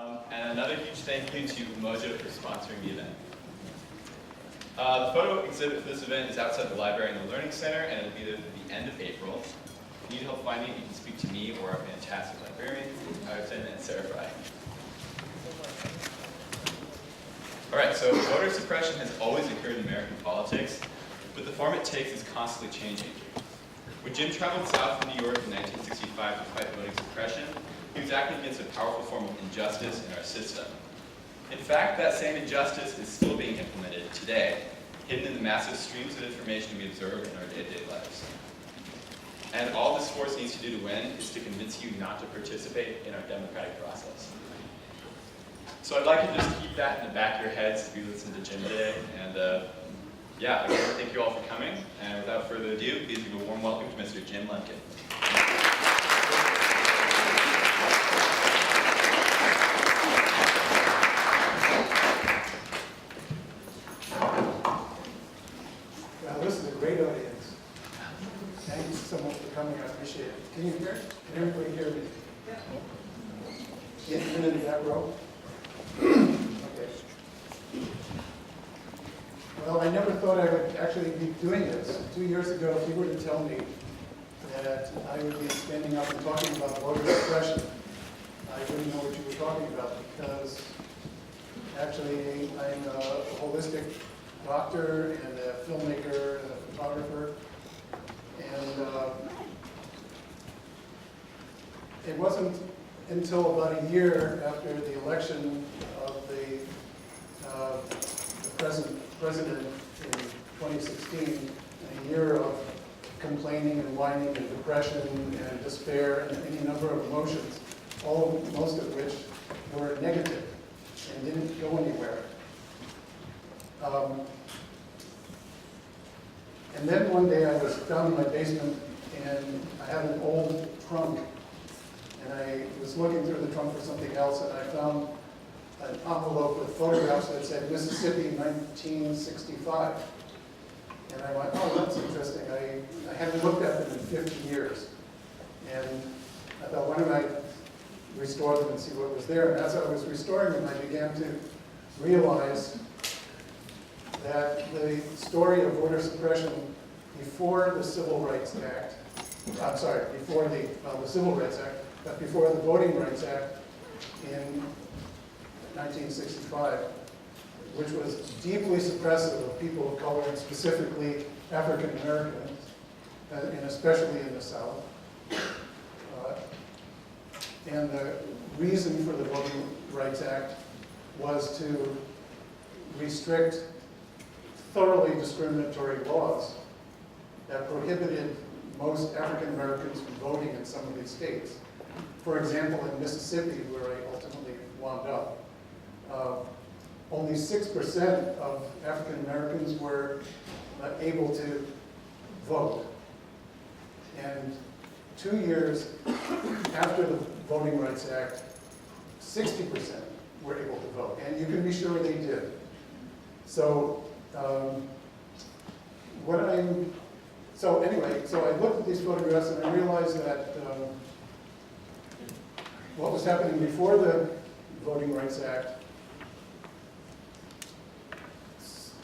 And another huge thank you to Mojo for sponsoring the event. The photo exhibit for this event is outside the library and the Learning Center, and it'll be there at the end of April. If you need help finding it, you can speak to me or our fantastic librarian, Lieutenant Sarah Fry. All right, so voter suppression has always occurred in American politics, but the form it takes is constantly changing. When Jim traveled south from New York in 1965 to fight voting suppression, he was acting against a powerful form of injustice in our system. In fact, that same injustice is still being implemented today, hidden in the massive streams of information we observe in our day-to-day lives. And all this force needs to do to win is to convince you not to participate in our democratic process. So I'd like you to just keep that in the back of your heads if you listen to Jim today. And yeah, I want to thank you all for coming. And without further ado, please give a warm welcome to Mr. Jim Lumpkin. Wow, this is a great audience. Thank you so much for coming. I appreciate it. Can you hear? Can everybody hear me? Yeah. Get into that row. Okay. Well, I never thought I would actually be doing this. 2 years ago, if you were to tell me that I would be standing up and talking about voter suppression, I wouldn't know what you were talking about, because actually I'm a holistic doctor and a filmmaker and a photographer, and it wasn't until about a year after the election of the present president in 2016, a year of complaining and whining and depression and despair and any number of emotions, most of which were negative and didn't go anywhere. And then one day I was down in my basement and I had an old trunk, and I was looking through the trunk for something else, and I found an envelope with photographs that said Mississippi 1965. And I went, oh, that's interesting. I haven't looked at them in 50 years. And I thought, why don't I restore them and see what was there? And as I was restoring them, I began to realize that the story of voter suppression before the Civil Rights Act, I'm sorry, before the Civil Rights Act, but before the Voting Rights Act in 1965, which was deeply suppressive of people of color, and specifically African Americans, and especially in the South. And the reason for the Voting Rights Act was to restrict thoroughly discriminatory laws that prohibited most African Americans from voting in some of these states. For example, in Mississippi, where I ultimately wound up, only 6% of African Americans were able to vote. And 2 years after the Voting Rights Act, 60% were able to vote. And you can be sure they did. So, so I looked at these photographs and I realized that what was happening before the Voting Rights Act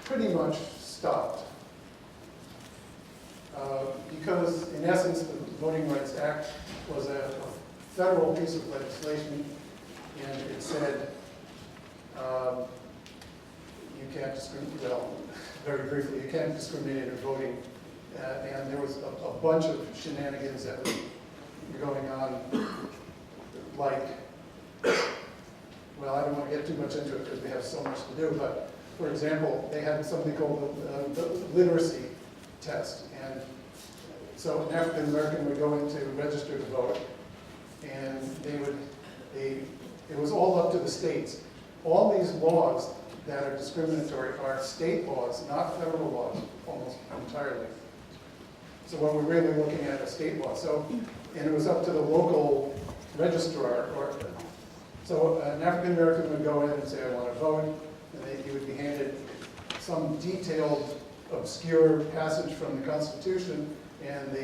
pretty much stopped. Because in essence, the Voting Rights Act was a federal piece of legislation, and it said you can't discriminate, well, very briefly, you can't discriminate in voting. And there was a bunch of shenanigans that were going on, like, well, I don't want to get too much into it because we have so much to do, but for example, they had something called the literacy test. And so an African American would go in to register to vote, and it was all up to the states. All these laws that are discriminatory are state laws, not federal laws, almost entirely. So when we're really looking at a state law. So, and it was up to the local registrar. So an African American would go in and say, I want to vote, and he would be handed some detailed, obscure passage from the Constitution, and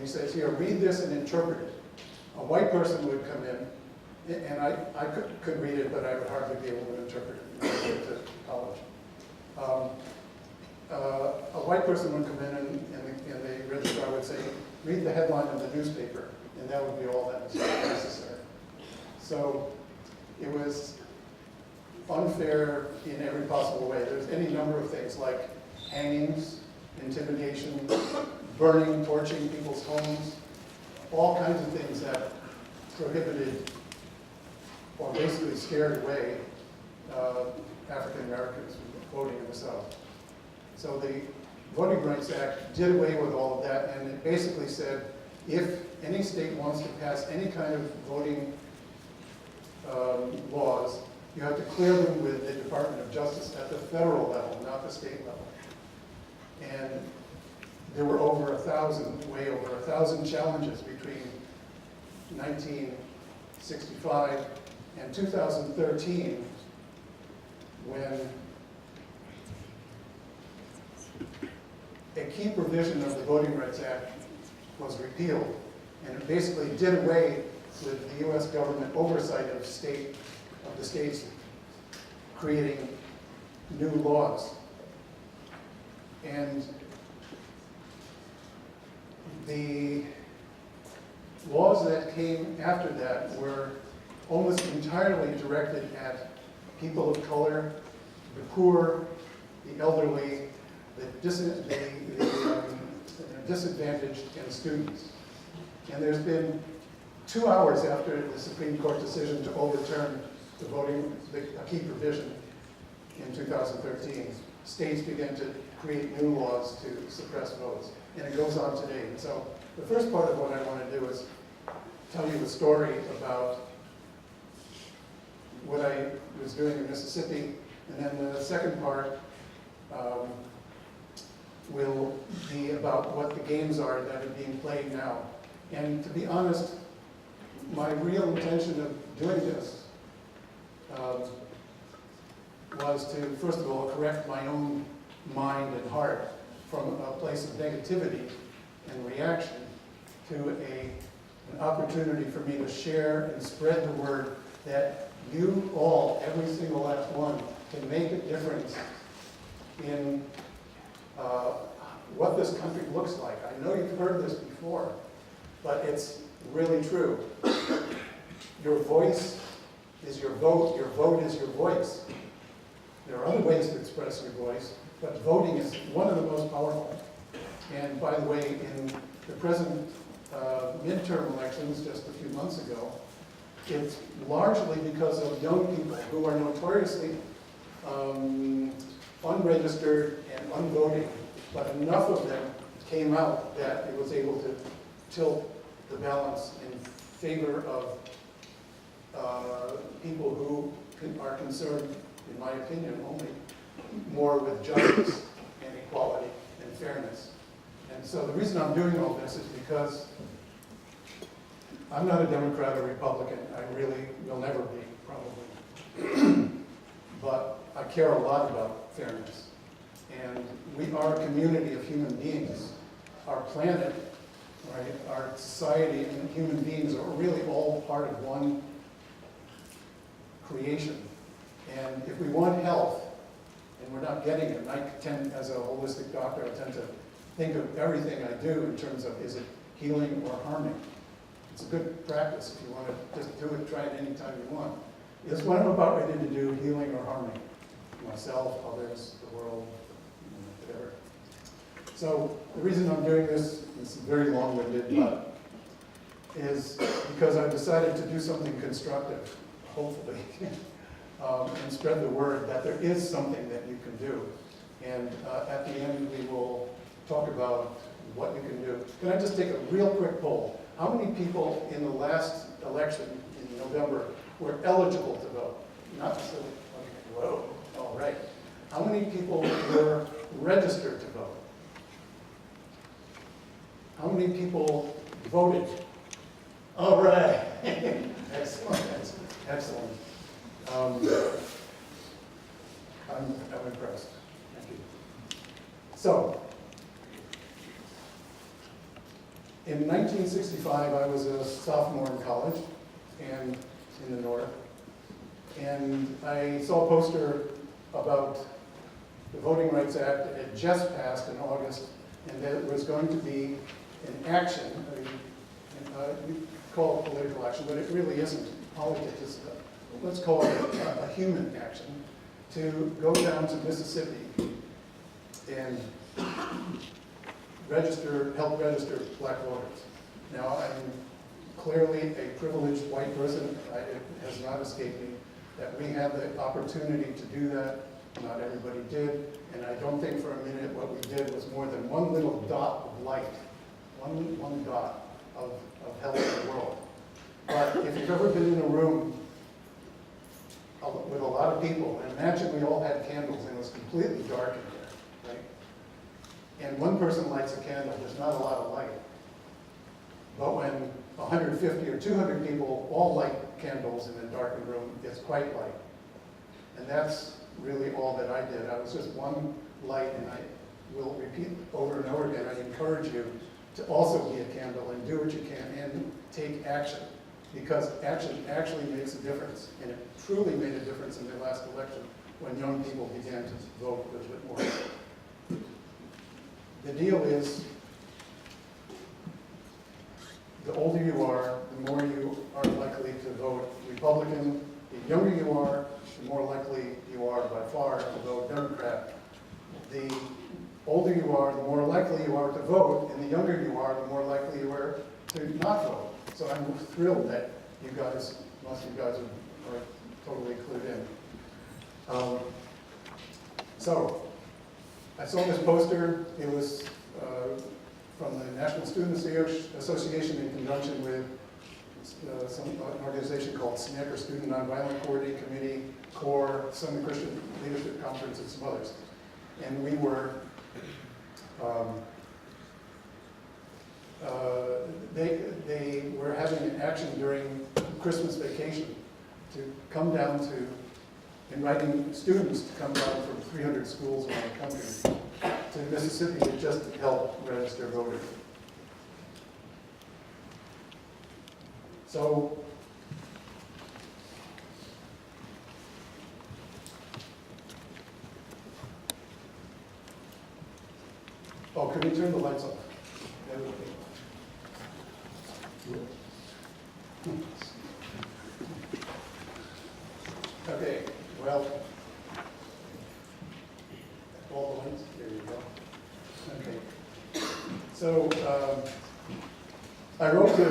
he says, here, read this and interpret it. A white person would come in and I could read it, but I would hardly be able to interpret it when I went to college. A white person would come in and the registrar would say, read the headline of the newspaper, and that would be all that was necessary. So it was unfair in every possible way. There's any number of things like hangings, intimidation, burning, torching people's homes, all kinds of things that prohibited or basically scared away African Americans from voting in the South. So the Voting Rights Act did away with all of that, and it basically said if any state wants to pass any kind of voting laws, you have to clear them with the Department of Justice at the federal level, not the state level. And there were over 1,000, way over 1,000 challenges between 1965 and 2013 when a key provision of the Voting Rights Act was repealed. And it basically did away with the U.S. government oversight of the states creating new laws. And the laws that came after that were almost entirely directed at people of color, the poor, the elderly, the disadvantaged, and students. And there's been 2 hours after the Supreme Court decision to overturn a key provision in 2013, states began to create new laws to suppress votes. And it goes on today. And so the first part of what I want to do is tell you a story about what I was doing in Mississippi. And then the second part will be about what the games are that are being played now. And to be honest, my real intention of doing this was to, first of all, correct my own mind and heart from a place of negativity and reaction to an opportunity for me to share and spread the word that you all, every single last one, can make a difference in what this country looks like. I know you've heard this before, but it's really true. Your voice is your vote is your voice. There are other ways to express your voice, but voting is one of the most powerful. And by the way, in the present midterm elections just a few months ago, it's largely because of young people who are notoriously unregistered and unvoting, but enough of them came out that it was able to tilt the balance in favor of people who are concerned, in my opinion, only more with justice and equality and fairness. And so the reason I'm doing all this is because I'm not a Democrat or Republican. I really will never be, probably. But I care a lot about fairness. And we are a community of human beings. Our planet, right, our society and human beings are really all part of one creation. And if we want health, and we're not getting it, and I tend, as a holistic doctor, I tend to think of everything I do in terms of, is it healing or harming? It's a good practice if you want to just do it, try it anytime you want. Is what I'm about ready to do healing or harming? Myself, others, the world, whatever. So the reason I'm doing this is very long-winded, but is because I've decided to do something constructive, hopefully, and spread the word that there is something that you can do. And at the end, we will talk about what you can do. Can I just take a real quick poll? How many people in the last election in November were eligible to vote? Not so, okay, whoa, all right. How many people were registered to vote? How many people voted? All right, excellent, excellent. I'm impressed, thank you. So, in 1965, I was a sophomore in college, and in the north. And I saw a poster about the Voting Rights Act that had just passed in August, and that it was going to be an action, we call it political action, but it really isn't. Politics is, let's call it a human action, to go down to Mississippi and help register black voters. Now, I'm clearly a privileged white person. It has not escaped me that we had the opportunity to do that. Not everybody did, and I don't think for a minute what we did was more than one little dot of light, one dot of help in the world. But if you've ever been in a room with a lot of people, and imagine we all had candles and it was completely dark in there, right? And one person lights a candle, there's not a lot of light. But when 150 or 200 people all light candles in a darkened room, it's quite light. And that's really all that I did. I was just one light, and I will repeat over and over again. I encourage you to also be a candle and do what you can and take action, because action actually makes a difference. And it truly made a difference in the last election when young people began to vote a little bit more. The deal is, the older you are, the more you are likely to vote Republican. The younger you are, the more likely you are by far to vote Democrat. The older you are, the more likely you are to vote, and the younger you are, the more likely you are to not vote. So I'm thrilled that you guys, most of you guys are totally clued in. So I saw this poster. It was from the National Student Association in conjunction with an organization called SNCC, or Student Nonviolent Coordinating Committee, CORE, Southern Christian Leadership Conference, and some others. And we were, they were having an action during Christmas vacation to come down to, inviting students to come down from 300 schools around the country to Mississippi to just help register voters. So, oh, could we turn the lights off? That would be. Okay, well, all the lights, there you go. Okay. So, I wrote to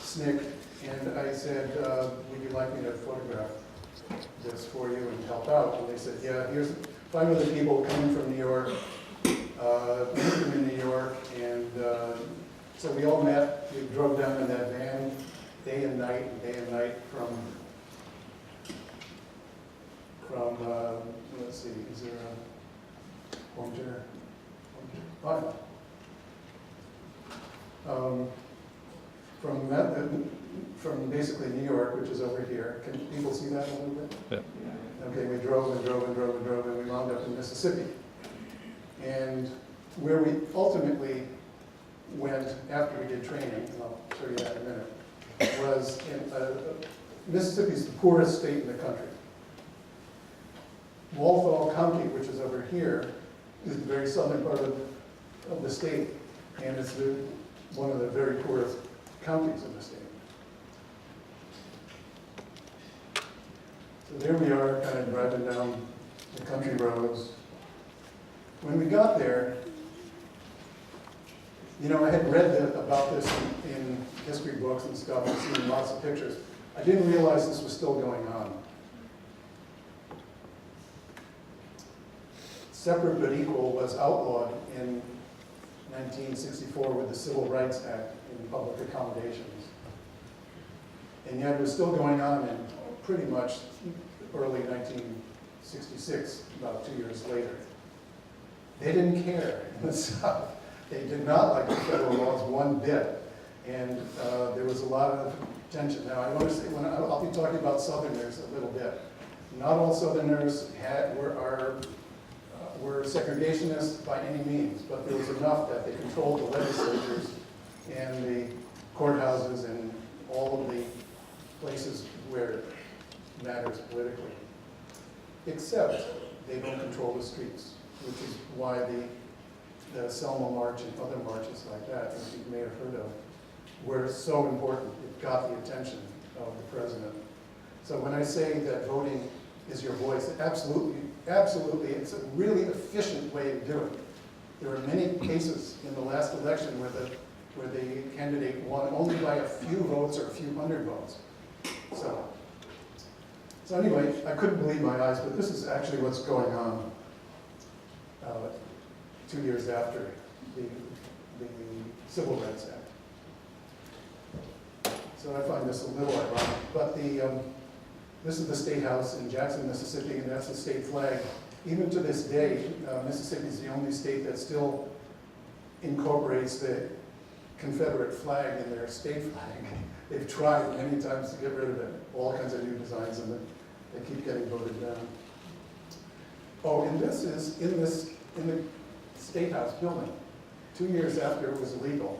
SNCC and I said, would you like me to photograph this for you and help out? And they said, yeah, here's 5 other people coming from New York, from in New York, and so we all met. We drove down in that van day and night from let's see, is there a pointer? From basically New York, which is over here. Can people see that a little bit? Yeah. Okay, we drove and we wound up in Mississippi. And where we ultimately went after we did training, and I'll show you that in a minute, was in Mississippi's the poorest state in the country. Walthall County, which is over here, is the very southern part of the state, and it's one of the very poorest counties in the state. So there we are, kind of driving down the country roads. When we got there, you know, I had read about this in history books and stuff, and seen lots of pictures. I didn't realize this was still going on. Separate but equal was outlawed in 1964 with the Civil Rights Act in public accommodations. And yet it was still going on in pretty much early 1966, about 2 years later. They didn't care in the South. They did not like the federal laws one bit. And there was a lot of tension. Now, I want to say, I'll be talking about Southerners a little bit. Not all Southerners were segregationists by any means, but there was enough that they controlled the legislatures and the courthouses and all of the places matters politically. Except they don't control the streets, which is why the Selma March and other marches like that, as you may have heard of, were so important. It got the attention of the president. So when I say that voting is your voice, absolutely, it's a really efficient way to do it. There are many cases in the last election where the candidate won only by a few votes or a few hundred votes. So anyway, I couldn't believe my eyes, but this is actually what's going on 2 years after the Civil Rights Act. So I find this a little ironic, but this is the State House in Jackson, Mississippi, and that's the state flag. Even to this day, Mississippi is the only state that still incorporates the Confederate flag in their state flag. They've tried many times to get rid of it, all kinds of new designs, and they keep getting voted down. Oh, and this is in the State House building, 2 years after it was illegal.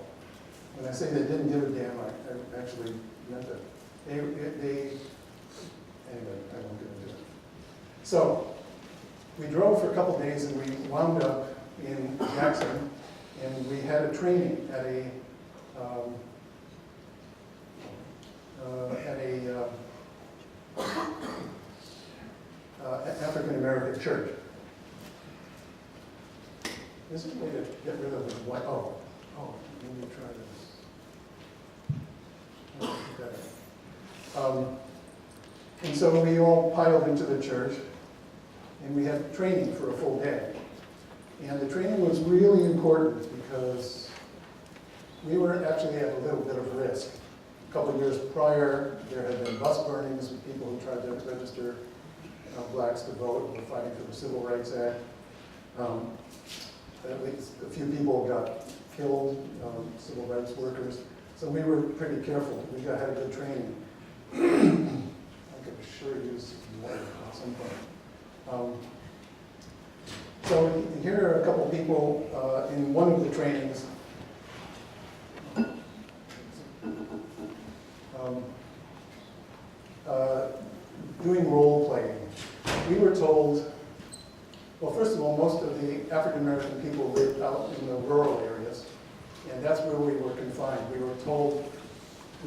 When I say they didn't give a damn, I actually meant it. Anyway, I won't get into it. So, we drove for a couple days and we wound up in Jackson, and we had a training at African American church. Is there a way to get rid of the white? Oh, let me try this. And so we all piled into the church, and we had training for a full day. And the training was really important because we were actually at a little bit of risk. A couple of years prior, there had been bus burnings with people who tried to register blacks to vote and were fighting for the Civil Rights Act. At least a few people got killed, civil rights workers. So we were pretty careful. We had a good training. I could sure use more at some point. So here are a couple people in one of the trainings. Doing role playing. We were told, well, first of all, most of the African American people lived out in the rural areas, and that's where we were confined. We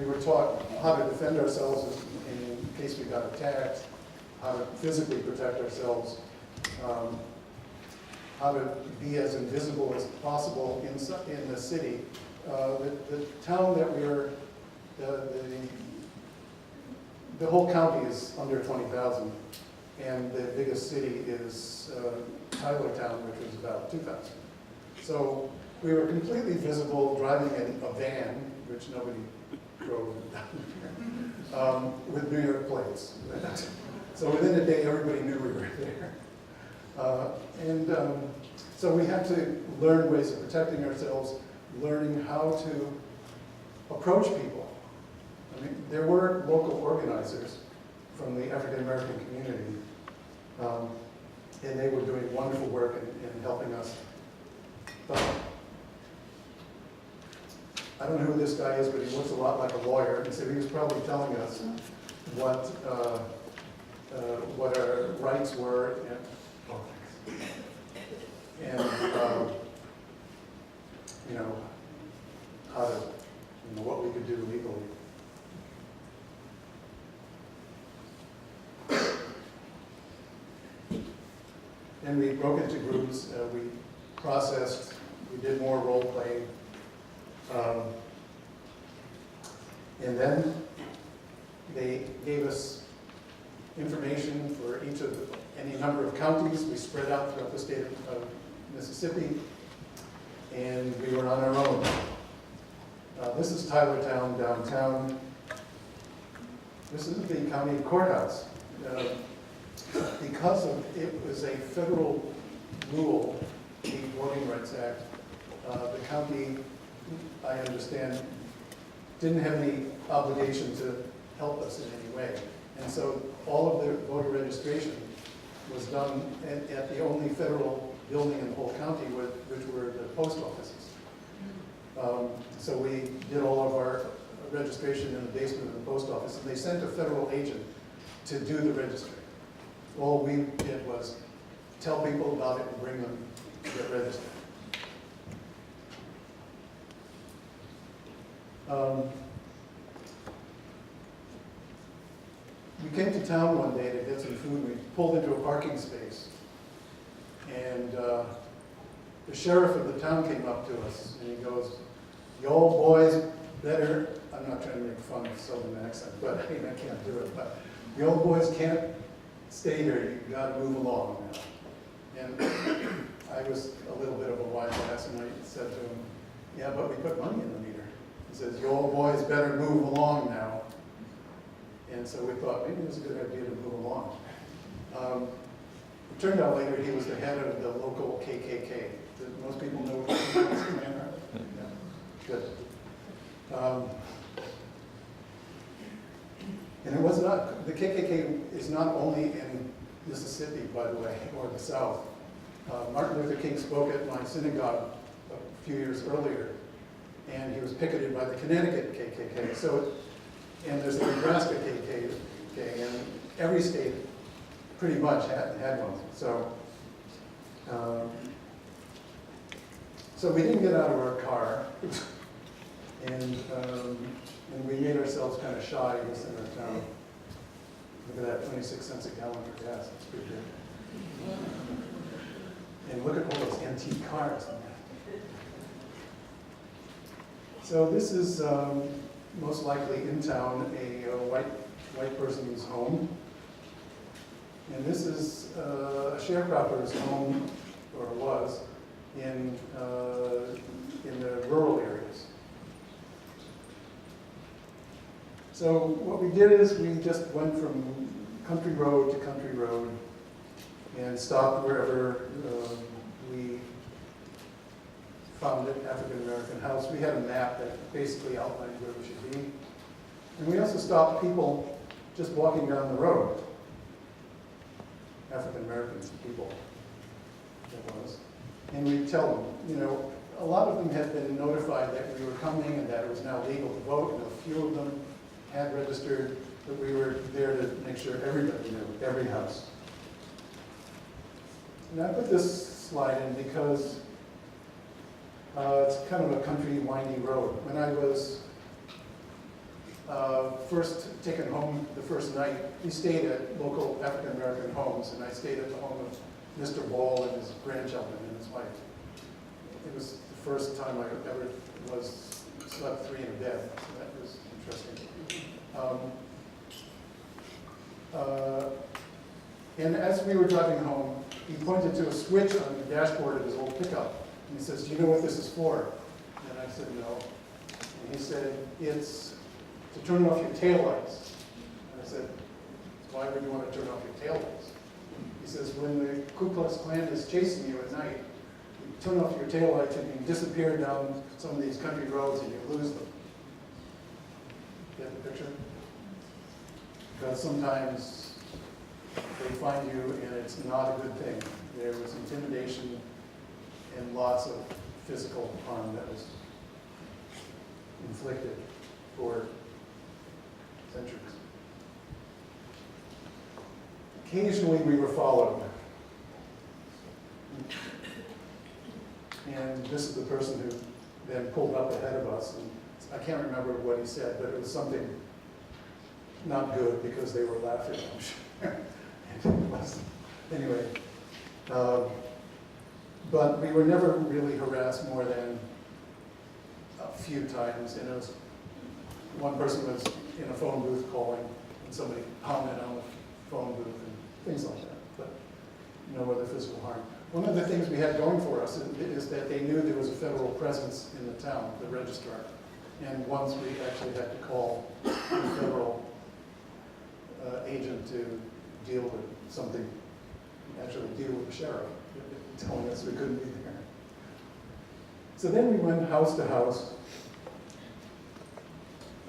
were taught how to defend ourselves in case we got attacked, how to physically protect ourselves, how to be as invisible as possible in the city. The town that we were, the whole county is under 20,000, and the biggest city is Tylertown, which was about 2,000. So we were completely visible, driving in a van, which nobody drove down here, with New York plates. So within a day, everybody knew we were there. So we had to learn ways of protecting ourselves, learning how to approach people. I mean, there were local organizers from the African American community, and they were doing wonderful work in helping us. But I don't know who this guy is, but he looks a lot like a lawyer. And so he was probably telling us what our rights were, and how to, what we could do legally. And we broke into groups, we processed, we did more role playing. And then they gave us information for each of any number of counties. We spread out throughout the state of Mississippi, and we were on our own. This is Tylertown downtown. This is the county courthouse. Because it was a federal rule, the Voting Rights Act, the county, I understand, didn't have any obligation to help us in any way. And so all of the voter registration was done at the only federal building in the whole county, which were the post offices. So we did all of our registration in the basement of the post office, and they sent a federal agent to do the registering. All we did was tell people about it and bring them to get registered. We came to town one day to get some food. We pulled into a parking space, and the sheriff of the town came up to us, and he goes, "You old boys better," I'm not trying to make fun of Southern accent, but I mean, I can't do it, but "the old boys can't stay here, you gotta move along now." And I was a little bit of a wise ass, and I said to him, "Yeah, but we put money in the meter." He says, "You old boys better move along now." And so we thought, maybe it was a good idea to move along. It turned out later he was the head of the local KKK. Did most people know what the KKK are? Yeah. Good. And it was not, the KKK is not only in Mississippi, by the way, or the South. Martin Luther King spoke at my synagogue a few years earlier, and he was picketed by the Connecticut KKK. So, and there's the Nebraska KKK, and every state pretty much had one. So we didn't get out of our car, and we made ourselves kind of shy in the center of town. Look at that, 26 cents a gallon for gas, that's pretty good. And look at all those antique cars. So this is most likely in town, a white person's home. And this is a sharecropper's home, or was, in the rural areas. So what we did is we just went from country road to country road and stopped wherever we found an African-American house. We had a map that basically outlined where we should be. And we also stopped people just walking down the road. African-American people, that was. And we'd tell them, you know, a lot of them had been notified that we were coming and that it was now legal to vote, and a few of them had registered, but we were there to make sure everybody knew, every house. And I put this slide in because it's kind of a country, windy road. When I was first taken home the first night, we stayed at local African-American homes, and I stayed at the home of Mr. Ball and his grandchildren and his wife. It was the first time I ever slept three in a bed, so that was interesting. And as we were driving home, he pointed to a switch on the dashboard of his old pickup. And he says, "Do you know what this is for?" And I said, "No." And he said, "It's to turn off your taillights." And I said, "Why would you want to turn off your taillights?" He says, "When the Ku Klux Klan is chasing you at night, you turn off your taillights and you disappear down some of these country roads and you lose them." Get the picture? Because sometimes they find you and it's not a good thing. There was intimidation and lots of physical harm that was inflicted for centuries. Occasionally we were followed. And this is the person who then pulled up ahead of us. And I can't remember what he said, but it was something not good because they were laughing, I'm sure. And it was, anyway. But we were never really harassed more than a few times. And it was, one person was in a phone booth calling, and somebody pounded on the phone booth and things like that, but no other physical harm. One of the things we had going for us is that they knew there was a federal presence in the town, the registrar. And once we actually had to call the federal agent to deal with something, actually deal with the sheriff, telling us we couldn't be there. So then we went house to house.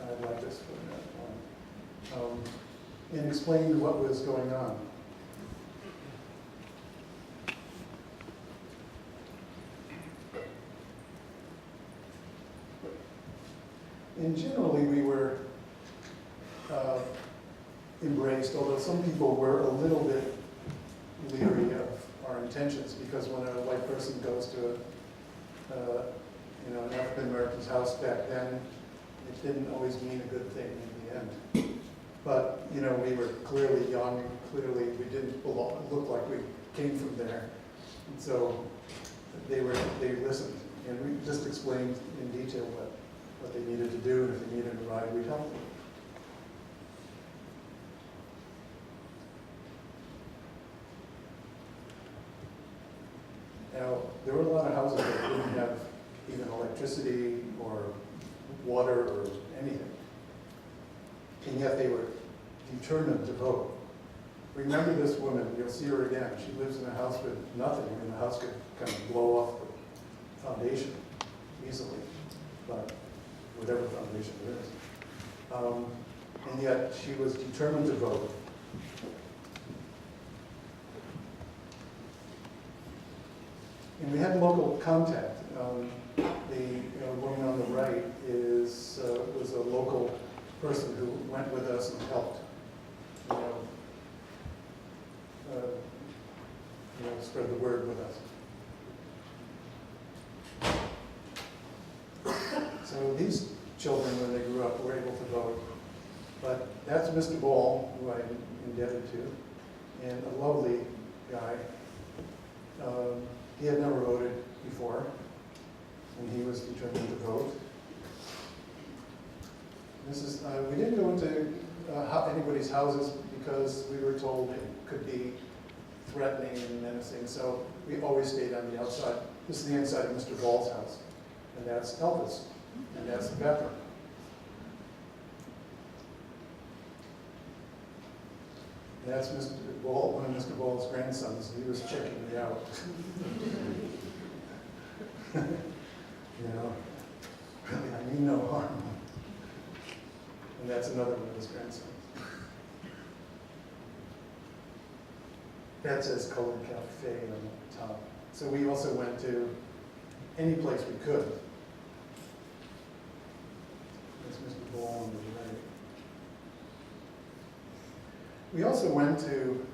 I'd like this for that one. And explained what was going on. And generally we were embraced, although some people were a little bit leery of our intentions, because when a white person goes to an African American's house back then, it didn't always mean a good thing in the end. But we were clearly young, clearly we didn't look like we came from there, and so they listened, and we just explained in detail what they needed to do, and if they needed a ride, we'd help them. Now, there were a lot of houses that didn't have even electricity or water or anything, and yet they were determined to vote. Remember this woman, you'll see her again. She lives in a house with nothing, and the house could kind of blow off the foundation easily, but whatever foundation it is. And yet she was determined to vote. And we had local contact. The woman on the right was a local person who went with us and helped, spread the word with us. So these children, when they grew up, were able to vote. But that's Mr. Ball, who I'm indebted to, and a lovely guy. He had never voted before, and he was determined to vote. We didn't go into anybody's houses because we were told it could be threatening and menacing, so we always stayed on the outside. This is the inside of Mr. Ball's house, and that's Elvis, and that's the veteran. And that's Mr. Ball, one of Mr. Ball's grandsons. He was checking me out. Really, I mean no harm. And that's another one of his grandsons. That says Colored Cafe on the top. So we also went to any place we could. That's Mr. Ball on the right. We also went to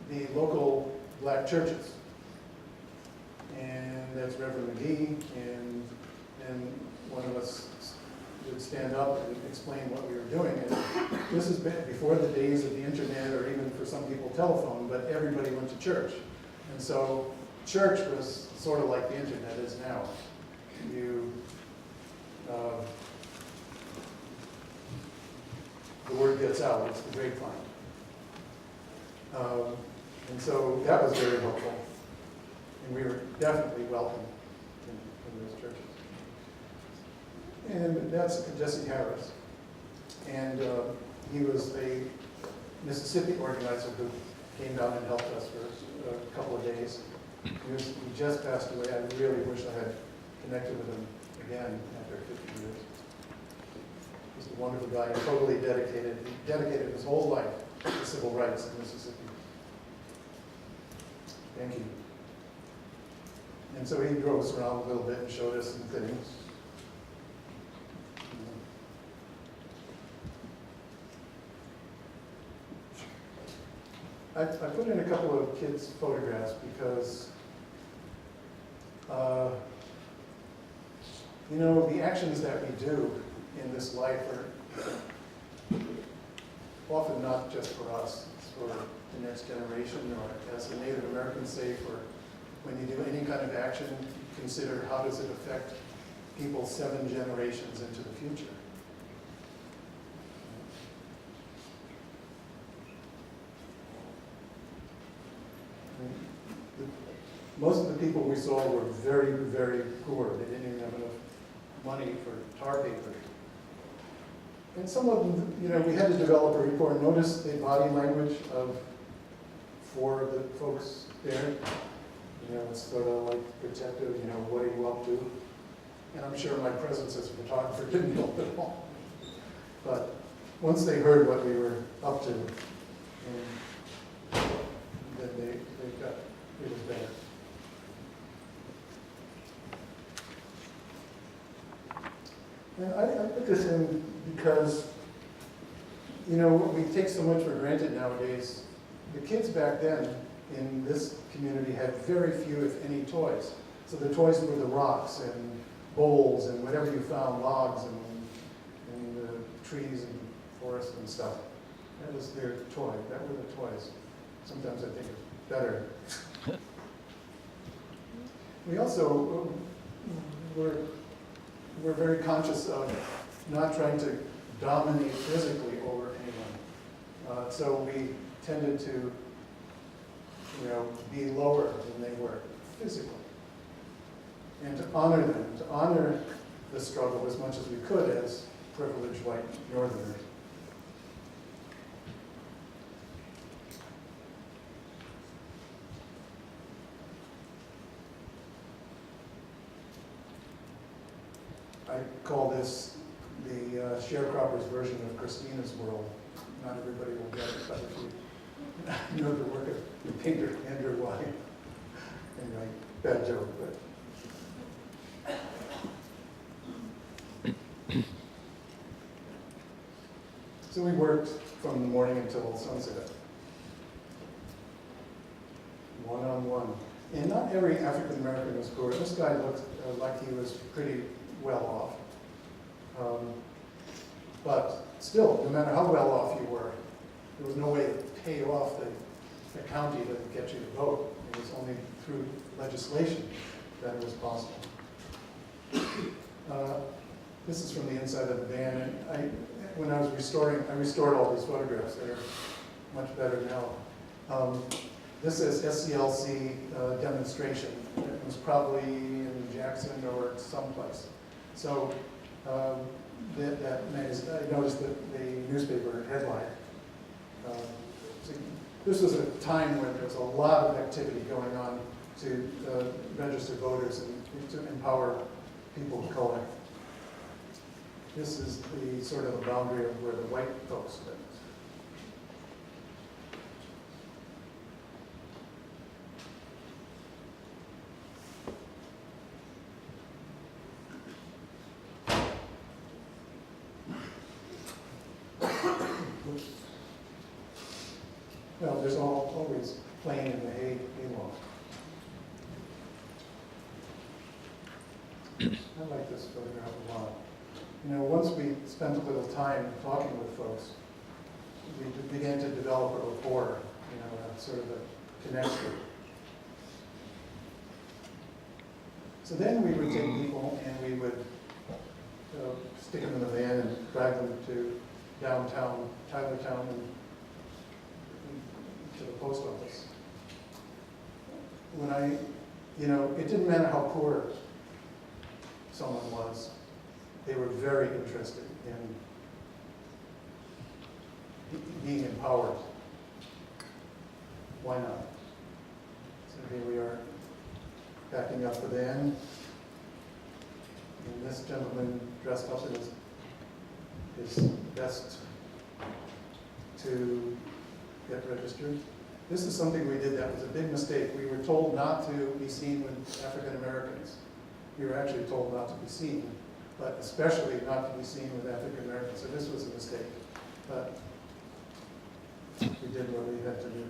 the local black churches. And that's Reverend McGee, and one of us would stand up and explain what we were doing. And this is before the days of the internet, or even for some people telephone, but everybody went to church. And so church was sort of like the internet is now. The word gets out, it's the grapevine. And so that was very helpful. And we were definitely welcome in those churches. And that's Jesse Harris. And he was a Mississippi organizer who came down and helped us for a couple of days. He just passed away. I really wish I had connected with him again after 50 years. He's a wonderful guy, and totally dedicated. He dedicated his whole life to civil rights in Mississippi. Thank you. And so he drove us around a little bit and showed us some things. I put in a couple of kids' photographs because, the actions that we do in this life are often not just for us, it's for the next generation, or as the Native Americans say, for when you do any kind of action, consider how does it affect people 7 generations into the future. Most of the people we saw were very, very poor. They didn't even have enough money for tar paper. And some of them, we had to develop a report. Notice the body language of 4 of the folks there. It's sort of like protective, what are you up to? And I'm sure my presence as a photographer didn't help at all. But once they heard what we were up to, then they got, it was better. And I put this in because you know, we take so much for granted nowadays. The kids back then in this community had very few, if any, toys. So the toys were the rocks and bowls and whatever you found, logs and trees and forests and stuff. That was their toy. That were the toys. Sometimes I think it's better. We also we're very conscious of not trying to dominate physically over anyone. So we tended to, you know, be lower than they were physically. And to honor them, to honor the struggle as much as we could as privileged white Northerners. I call this the sharecropper's version of Christina's world. Not everybody will get it, but if you know the work of the painter Andrew White. Anyway, bad joke, but. So we worked from the morning until sunset, one-on-one. And not every African American was poor. This guy looked like he was pretty well off. But still, no matter how well off you were, there was no way to pay off the county to get you to vote. It was only through legislation that it was possible. This is from the inside of the van. And when I was I restored all these photographs. They're much better now. This is SCLC demonstration. It was probably in Jackson or someplace. So I noticed that the newspaper headline. So this was a time when there was a lot of activity going on to register voters and to empower people of color. This is the sort of a boundary of where the white folks lived. Well, there's always playing in the hayloft. I like this photograph a lot. You know, once we spent a little time talking with folks, we began to develop a rapport, you know, a sort of a connection. So then we would take people and we would stick them in the van and drive them to downtown, Tylertown, and to the post office. When you know, it didn't matter how poor someone was. They were very interested in being empowered. Why not? So here we are, backing up the van. And this gentleman dressed up in his best to get registered. This is something we did that was a big mistake. We were told not to be seen with African Americans. We were actually told not to be seen, but especially not to be seen with African Americans. So this was a mistake, but we did what we had to do.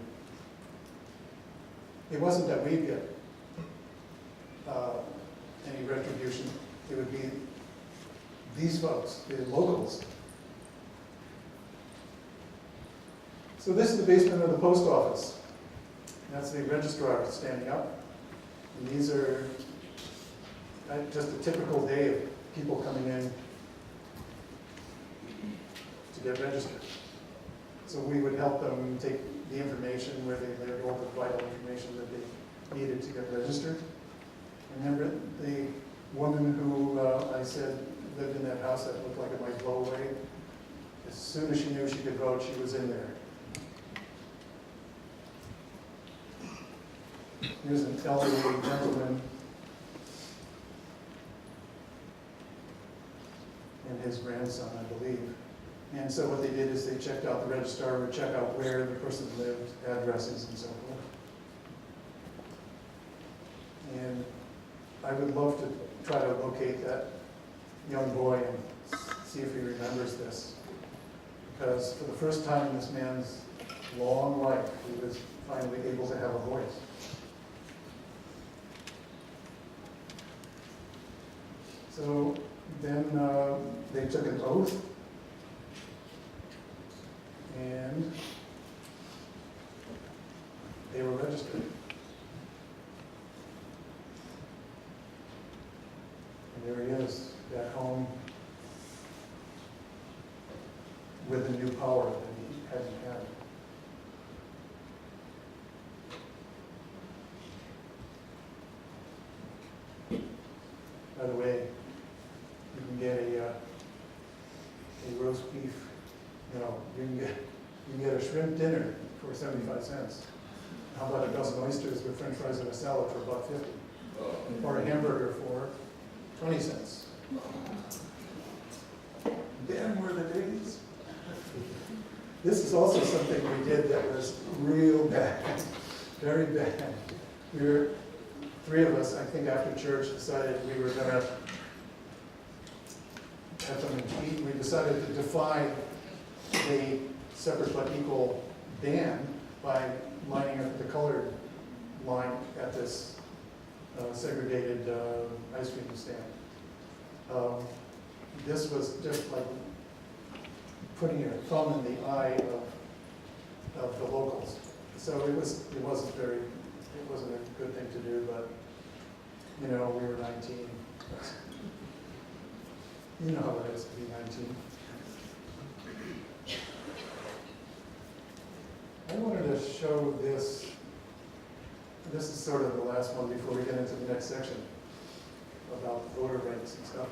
It wasn't that we'd get any retribution. It would be these folks, the locals. So this is the basement of the post office. That's the registrar standing up. And these are just a typical day of people coming in to get registered. So we would help them take the information where they lived, all the vital information that they needed to get registered. Remember the woman who I said lived in that house that looked like it might blow away? As soon as she knew she could vote, she was in there. Here's an elderly gentleman and his grandson, I believe. And so what they did is they checked out, the registrar would check out where the person lived, addresses and so forth. And I would love to try to locate that young boy and see if he remembers this. because for the first time in this man's long life, he was finally able to have a voice. So then they took an oath, and they were registered. And there he is, back home, with a new power that he hadn't had. By the way, you can get a roast beef, you can get a shrimp dinner for 75 cents. How about a dozen oysters with french fries and a salad for about 50? Or a hamburger for 20 cents. Damn were the days. This is also something we did that was real bad, very bad. We were, three of us, I think after church, decided we were going to have something to eat. We decided to defy the separate but equal ban by lining up the colored line at this segregated ice cream stand. This was just like putting your thumb in the eye of the locals. So it wasn't a good thing to do, but you know, we were 19. You know how it is to be 19. I wanted to show this. This is sort of the last one before we get into the next section about voter rights and stuff.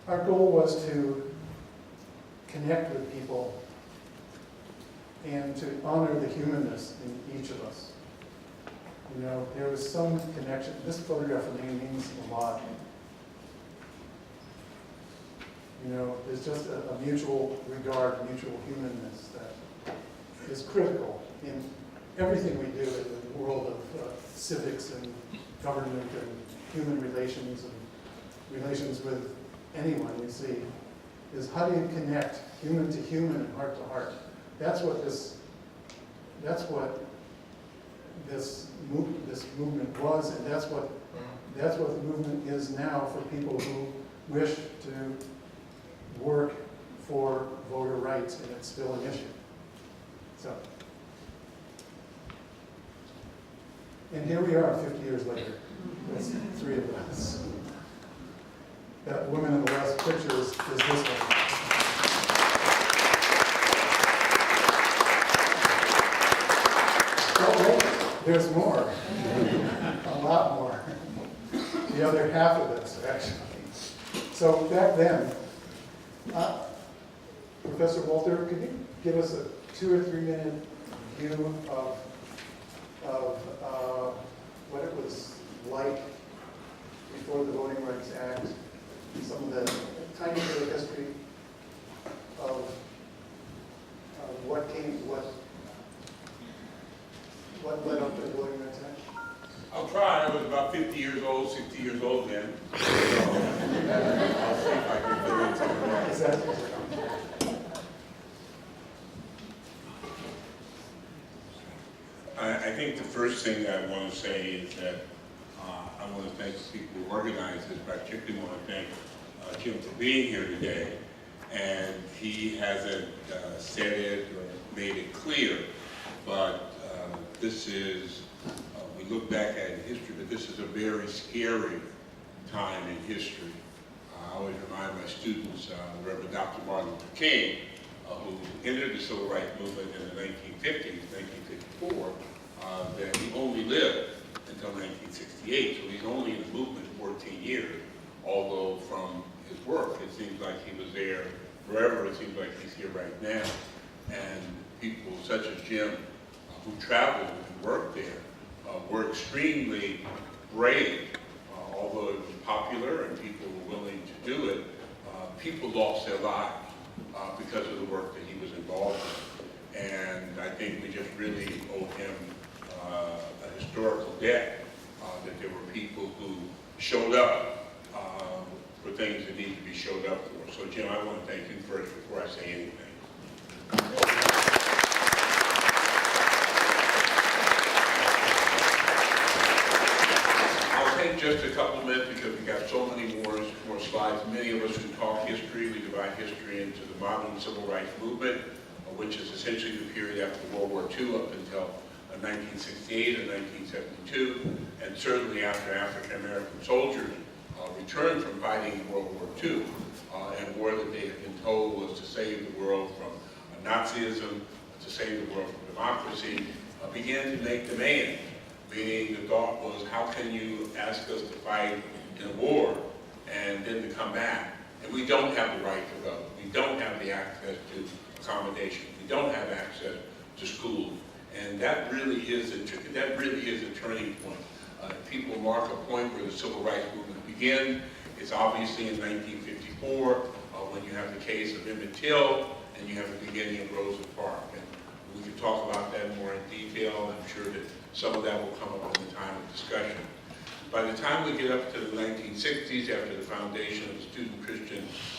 Our goal was to connect with people and to honor the humanness in each of us. You know, there was some connection. This photograph for me means a lot. You know, there's just a mutual regard, mutual humanness that is critical in everything we do in the world of civics and government and human relations and relations with anyone we see, is how do you connect human to human and heart to heart? That's what this movement was, and that's what the movement is now for people who wish to work for voter rights, and it's still an issue. So, and here we are 50 years later. That's three of us. That woman in the last picture is this one. Don't wait, there's more. A lot more. The other half of this, actually. So back then, Professor Walter, could you give us a 2 or 3 minute view of what it was like before the Voting Rights Act, some of the tiny bit of history of what led up to the Voting Rights Act? I'll try. I was about 50 years old, 60 years old then. So, I'll see if I can fill in some of that. Is that I think the first thing that I want to say is that I want to thank the people who organized this, but I particularly want to thank Jim for being here today. And he hasn't said it or made it clear, but this is, we look back at history, but this is a very scary time in history. I always remind my students, Reverend Dr. Martin Luther King, who entered the civil rights movement in the 1950s, 1954, that he only lived until 1968, so he's only in the movement 14 years, although from his work, it seems like he was there forever. It seems like he's here right now. And people such as Jim, who traveled and worked there, were extremely brave. Although it was popular and people were willing to do it, people lost their lives because of the work that he was involved in. And I think we just really owe him a historical debt, that there were people who showed up for things that need to be showed up for. So Jim, I want to thank you first before I say anything. I'll take just a couple of minutes because we've got so many more slides. Many of us who talk history, we divide history into the modern civil rights movement, which is essentially the period after World War II up until 1968 and 1972, and certainly after African-American soldiers returned from fighting in World War II, and war that they had been told was to save the world from Nazism, to save the world from democracy, began to make demands. Meaning the thought was, how can you ask us to fight in a war and then to come back? And we don't have the right to vote. We don't have the access to accommodation. We don't have access to school. And that really is a turning point. People mark a point where the civil rights movement began. It's obviously in 1954 when you have the case of Emmett Till and you have the beginning of Rosa Parks. And we can talk about that more in detail. I'm sure that some of that will come up in the time of discussion. By the time we get up to the 1960s, after the foundation of the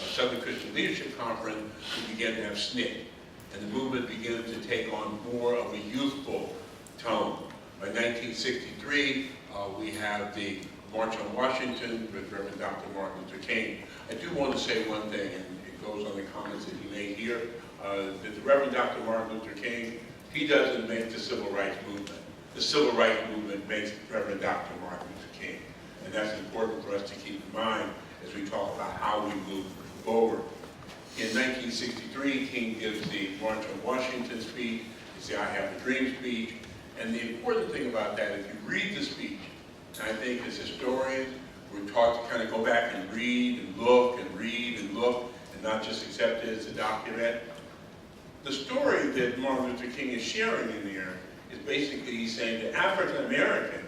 Southern Christian Leadership Conference, we began to have SNCC. And the movement began to take on more of a youthful tone. By 1963, we have the March on Washington with Reverend Dr. Martin Luther King. I do want to say one thing, and it goes on the comments that he made here, that the Reverend Dr. Martin Luther King, he doesn't make the civil rights movement. The civil rights movement makes Reverend Dr. Martin Luther King. And that's important for us to keep in mind as we talk about how we move forward. In 1963, King gives the March on Washington speech. It's the I Have a Dream speech. And the important thing about that, if you read the speech, and I think as historians, we're taught to kind of go back and read and look and read and look and not just accept it as a document. The story that Martin Luther King is sharing in there is basically he's saying that African Americans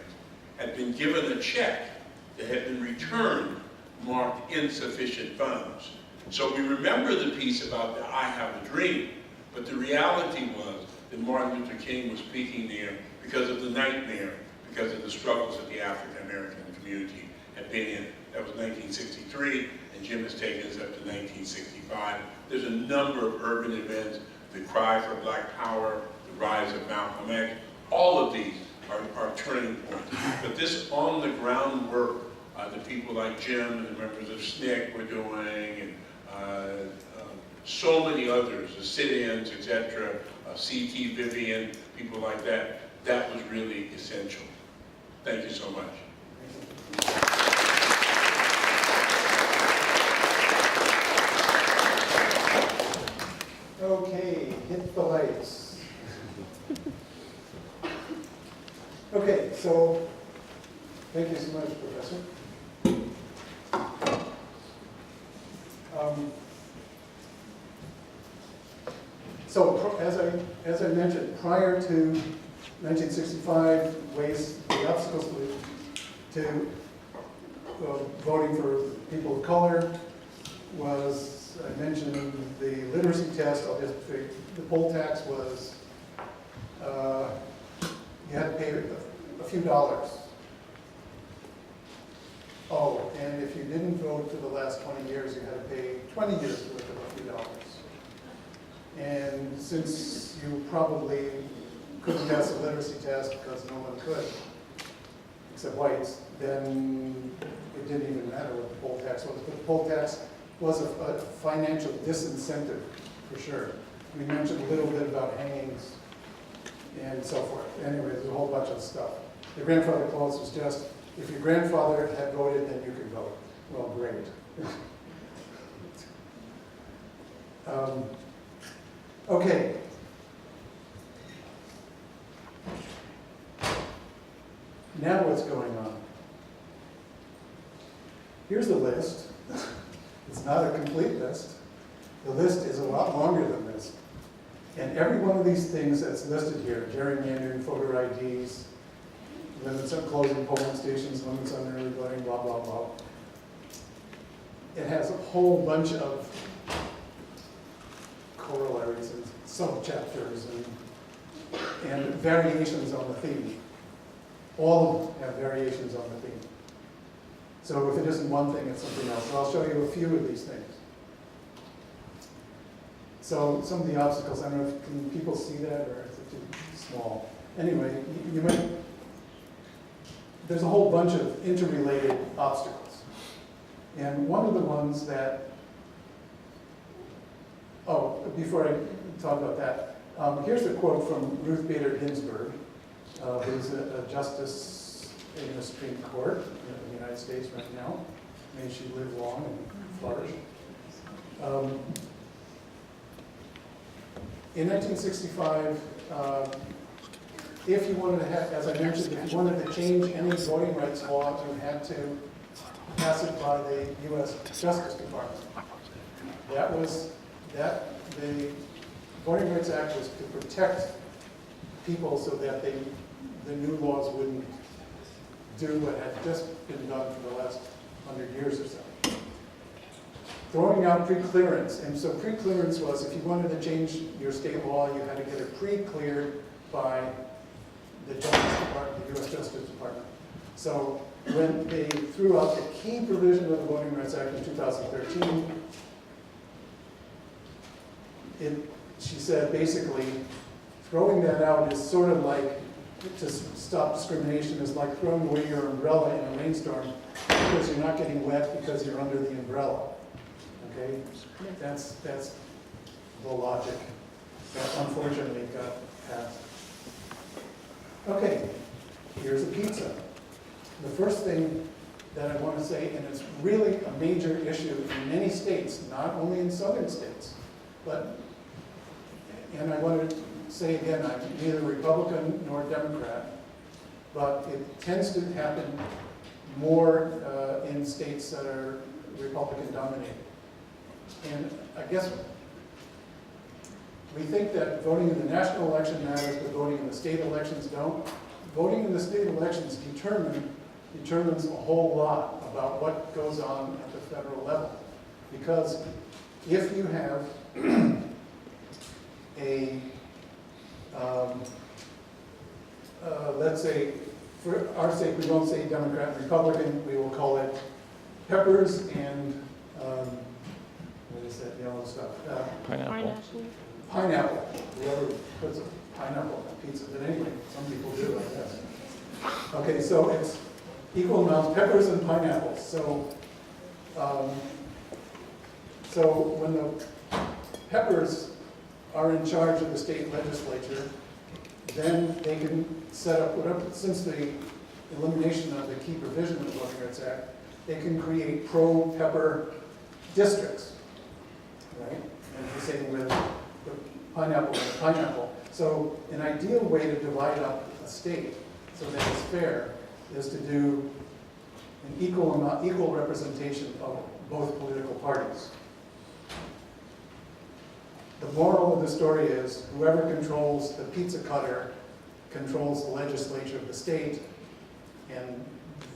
had been given a check that had been returned marked insufficient funds. So we remember the piece about the I Have a Dream, but the reality was that Martin Luther King was speaking there because of the nightmare, because of the struggles that the African American community had been in. That was 1963, and Jim has taken us up to 1965. There's a number of urban events, the cry for Black Power, the rise of Malcolm X, all of these are turning points. But this on-the-ground work that people like Jim and the members of SNCC were doing, and so many others, the sit-ins, etc., C.T. Vivian, people like that, that was really essential. Thank you so much. Okay, hit the lights. Okay, so thank you so much, Professor. So as I mentioned, prior to 1965, the obstacles to voting for people of color was, I mentioned the literacy test. The poll tax was, you had to pay a few dollars. Oh, and if you didn't vote for the last 20 years, you had to pay 20 years worth of a few dollars. And since you probably couldn't pass the literacy test because no one could, except whites, then it didn't even matter what the poll tax was. But the poll tax was a financial disincentive, for sure. We mentioned a little bit about hangings and so forth. Anyway, there's a whole bunch of stuff. The grandfather clause was just, if your grandfather had voted, then you could vote. Well, great. Okay. Now what's going on? Here's the list. It's not a complete list. The list is a lot longer than this. And every one of these things that's listed here, gerrymandering, voter IDs, limits on closing polling stations, limits on early voting, blah, blah, blah. It has a whole bunch of corollaries and sub-chapters and variations on the theme. All of them have variations on the theme. So if it isn't one thing, it's something else. So I'll show you a few of these things. So some of the obstacles, I don't know, can people see that, or is it too small? Anyway, you might, there's a whole bunch of interrelated obstacles. And one of the ones that, oh, before I talk about that, here's a quote from Ruth Bader Ginsburg, who's a justice in the Supreme Court in the United States right now. May she live long and flourish. In 1965, if you wanted to have, as I mentioned, if you wanted to change any voting rights law, you had to pass it by the U.S. Justice Department. The Voting Rights Act was to protect people so that the new laws wouldn't do what had just been done for the last 100 years or so. Throwing out pre-clearance, and so pre-clearance was if you wanted to change your state law, you had to get it pre-cleared by the Justice Department, the U.S. Justice Department. So when they threw out the key provision of the Voting Rights Act in 2013, she said basically throwing that out is sort of like, to stop discrimination, is like throwing away your umbrella in a rainstorm because you're not getting wet because you're under the umbrella. Okay? That's the logic that unfortunately got passed. Okay, here's a pizza. The first thing that I want to say, and it's really a major issue in many states, not only in southern states, but, and I want to say again, I'm neither Republican nor Democrat, but it tends to happen more in states that are Republican dominated. And I guess we think that voting in the national election matters, but voting in the state elections don't. Voting in the state elections determines a whole lot about what goes on at the federal level. Because if you have let's say, for our sake, we won't say Democrat and Republican, we will call it peppers and, what is that yellow stuff? Pineapple. Pineapple. Whoever puts a pineapple on pizza, but anyway, some people do, I guess. Okay, so it's equal amounts, peppers and pineapples. So, so when the peppers are in charge of the state legislature, then they can set up whatever, since the elimination of the key provision of the Voting Rights Act, they can create pro-pepper districts, right? And the same with the pineapple and the pineapple. So an ideal way to divide up a state so that it's fair is to do an equal representation of both political parties. The moral of the story is whoever controls the pizza cutter controls the legislature of the state, and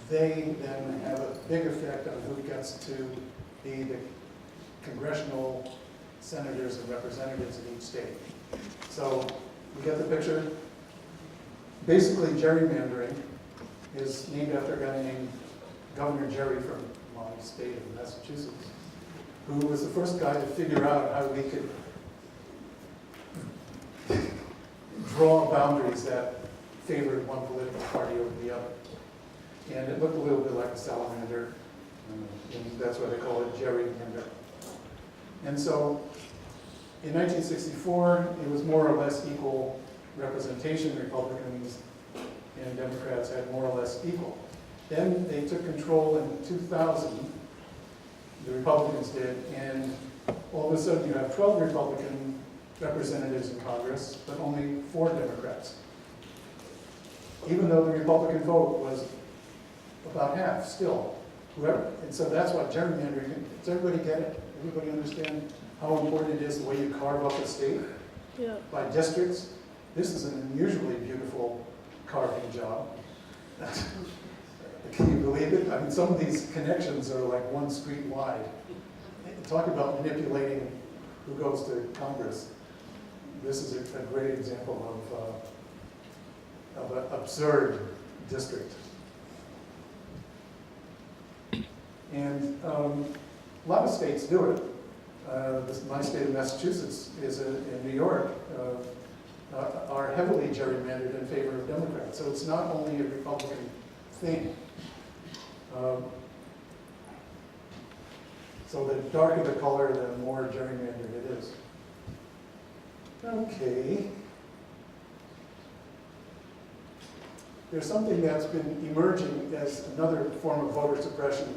they then have a big effect on who gets to be the congressional senators and representatives in each state. So you get the picture? Basically, gerrymandering is named after a guy named Governor Jerry from my state of Massachusetts, who was the first guy to figure out how we could draw boundaries that favored one political party over the other. And it looked a little bit like a salamander, and that's why they call it gerrymander. And so in 1964, it was more or less equal representation. Republicans and Democrats had more or less equal. Then they took control in 2000, the Republicans did, and all of a sudden you have 12 Republican representatives in Congress, but only 4 Democrats. Even though the Republican vote was about half still. Whoever, and so that's what gerrymandering is. Does everybody get it? Everybody understand how important it is the way you carve up a state? Yeah. By districts? This is an unusually beautiful carving job. Can you believe it? I mean, some of these connections are like 1 street wide. Talk about manipulating who goes to Congress. This is a great example of an absurd district. And a lot of states do it. my state of Massachusetts is in New York, are heavily gerrymandered in favor of Democrats. So it's not only a Republican thing. So the darker the color, the more gerrymandered it is. Okay. There's something that's been emerging as another form of voter suppression,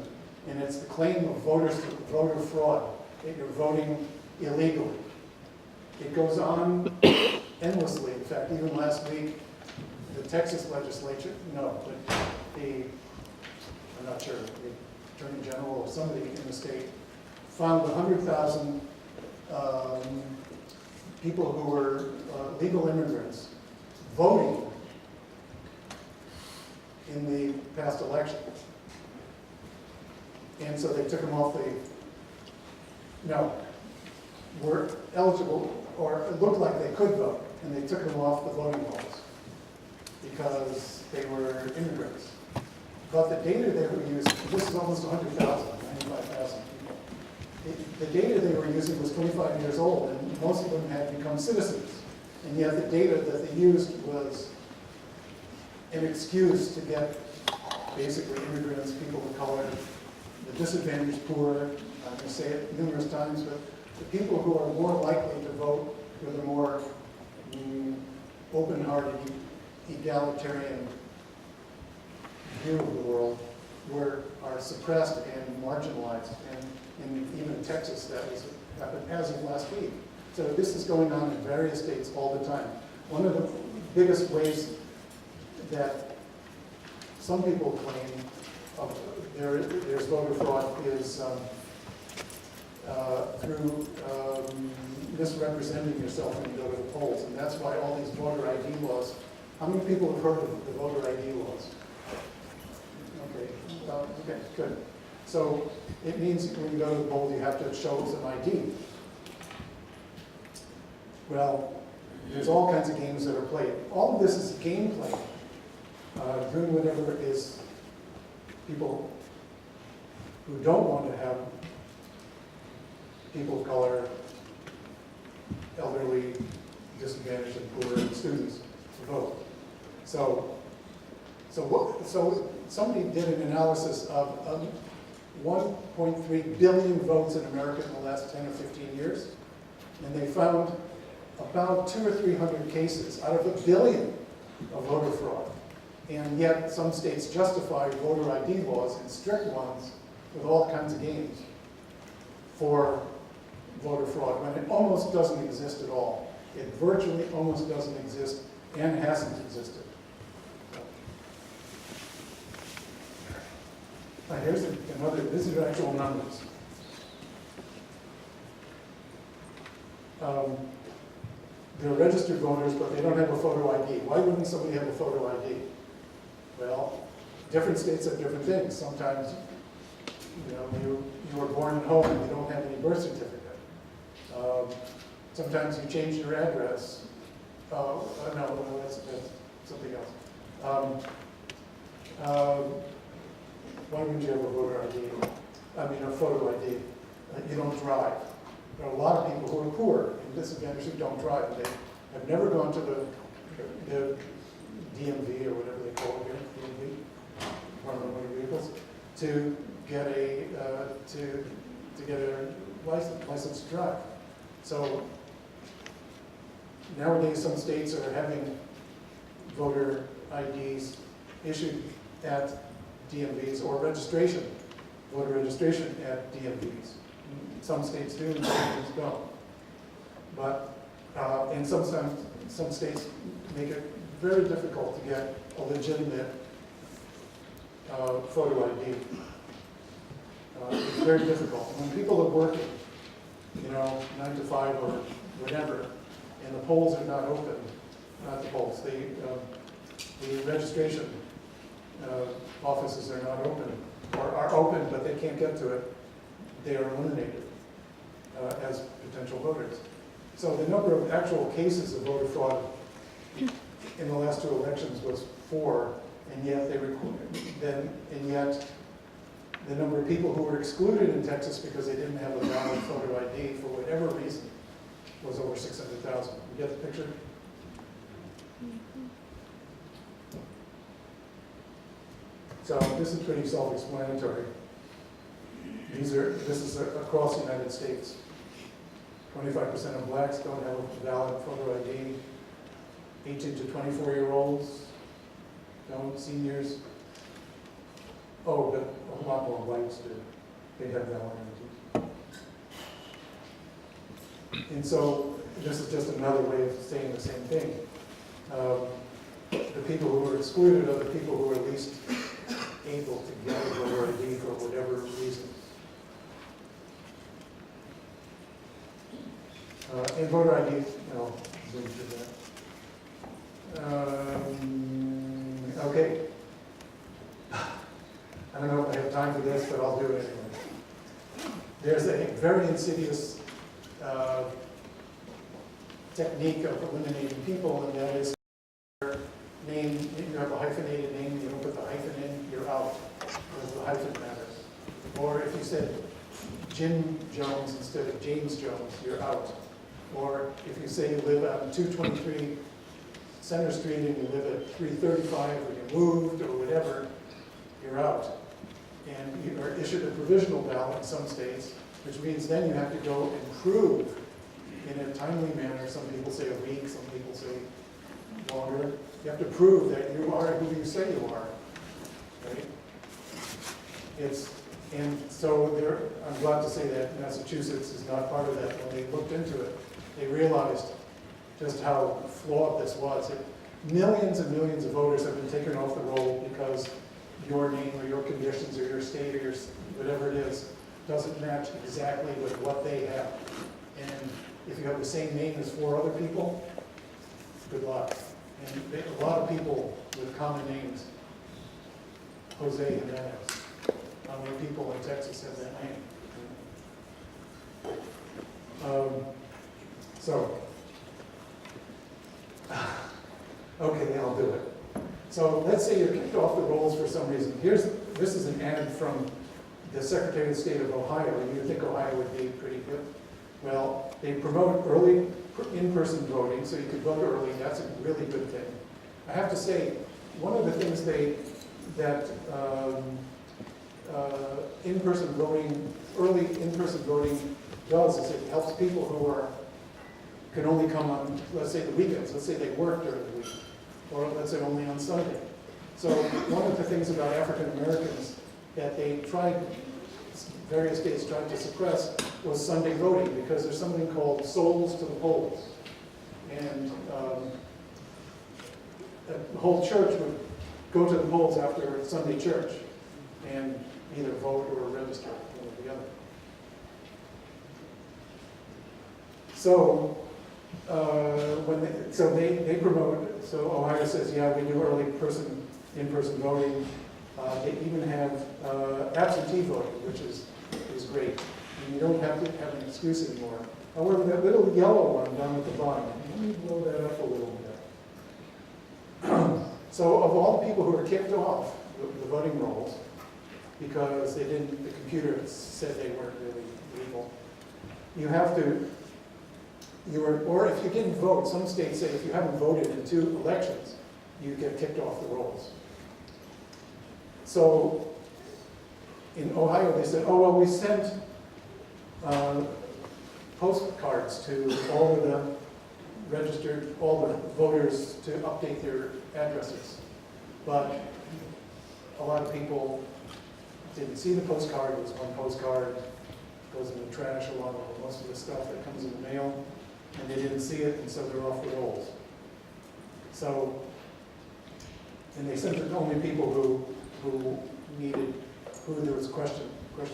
and it's the claim of voter fraud, that you're voting illegally. It goes on endlessly. In fact, even last week, the Texas legislature, I'm not sure, the Attorney General or somebody in the state found 100,000 people who were legal immigrants voting in the past election. And so they took them off were eligible, or it looked like they could vote, and they took them off the voting rolls because they were immigrants. But the data they were using, this is almost 100,000, 95,000 people. The data they were using was 25 years old, and most of them had become citizens. And yet the data that they used was an excuse to get basically immigrants, people of color, the disadvantaged poor. I'm going to say it numerous times, but the people who are more likely to vote with a more open-hearted, egalitarian view of the world are suppressed and marginalized. And in even Texas, that happened as of last week. So this is going on in various states all the time. One of the biggest ways that some people claim there's voter fraud is through misrepresenting yourself when you go to the polls. And that's why all these voter ID laws, how many people have heard of the voter ID laws? Okay, good. So it means when you go to the polls, you have to show some ID. Well, there's all kinds of games that are played. All of this is gameplay. Doing whatever is people who don't want to have people of color, elderly, disadvantaged, and poor students to vote. So somebody did an analysis of 1.3 billion votes in America in the last 10 or 15 years, and they found about 200 or 300 cases out of 1 billion of voter fraud. And yet some states justify voter ID laws and strict ones with all kinds of games for voter fraud when it almost doesn't exist at all. It virtually almost doesn't exist and hasn't existed. Here's another, these are actual numbers. They're registered voters, but they don't have a photo ID. Why wouldn't somebody have a photo ID? Well, different states have different things. Sometimes, you were born at home and you don't have any birth certificate. Sometimes you change your address. No, that's something else. Why wouldn't you have a voter ID? A photo ID. You don't drive. There are a lot of people who are poor and disadvantaged who don't drive. They have never gone to the DMV or whatever they call it here, DMV, Department of Motor Vehicles, to get a license to drive. So nowadays, some states are having voter IDs issued at DMVs or voter registration at DMVs. Some states do, and some states don't. But and some states make it very difficult to get a legitimate photo ID. It's very difficult. When people are working, 9 to 5 or whatever, and the polls are not open, not the polls, the registration offices are not open, or are open but they can't get to it, they are eliminated as potential voters. So the number of actual cases of voter fraud in the last 2 elections was 4, and yet the number of people who were excluded in Texas because they didn't have a valid photo ID for whatever reason was over 600,000. You get the picture? So this is pretty self-explanatory. This is across the United States. 25% of blacks don't have a valid photo ID. 18 to 24-year-olds don't. Seniors. Oh, but a lot more whites do. They have valid ID. And so this is just another way of saying the same thing. The people who were excluded are the people who were least able to get a voter ID for whatever reason. And voter ID, zoom through that. Okay. I don't know if I have time for this, but I'll do it anyway. There's a very insidious technique of eliminating people, and that is name. You have a hyphenated name, you don't put the hyphen in, you're out, because the hyphen matters. Or if you said Jim Jones instead of James Jones, you're out. Or if you say you live on 223 Center Street and you live at 335 or you moved or whatever, you're out. And you are issued a provisional ballot in some states, which means then you have to go and prove in a timely manner. Some people say a week, some people say longer. You have to prove that you are who you say you are, right? And so I'm glad to say that Massachusetts is not part of that. When they looked into it, they realized just how flawed this was. Millions and millions of voters have been taken off the roll because your name or your conditions or your state or your whatever it is doesn't match exactly with what they have. And if you have the same name as 4 other people, good luck. And a lot of people with common names, Jose Jimenez, how many people in Texas have that name? Okay, I'll do it. So let's say you're kicked off the rolls for some reason. This is an ad from the Secretary of State of Ohio, and you think Ohio would be pretty good. Well, they promote early in-person voting, so you could vote early. That's a really good thing. I have to say, one of the things in-person voting, early in-person voting does is it helps people who can only come on, let's say, the weekends. Let's say they work during the week, or let's say only on Sunday. So one of the things about African Americans that various states tried to suppress was Sunday voting, because there's something called souls to the polls. And the whole church would go to the polls after Sunday church and either vote or register, one or the other. So they promote, so Ohio says, yeah, we do early in-person voting. They even have absentee voting, which is great. And you don't have to have an excuse anymore. However, that little yellow one down at the bottom, let me blow that up a little bit. So of all the people who were kicked off the voting rolls, because the computer said they weren't really legal, or if you didn't vote, some states say if you haven't voted in 2 elections, you get kicked off the rolls. So in Ohio, they said, oh, well, we sent postcards to all the voters to update their addresses. But a lot of people didn't see the postcard. It was one postcard, goes in the trash along with most of the stuff that comes in the mail, and they didn't see it, and so they're off the rolls. So, and they sent it to only people who there was questions about.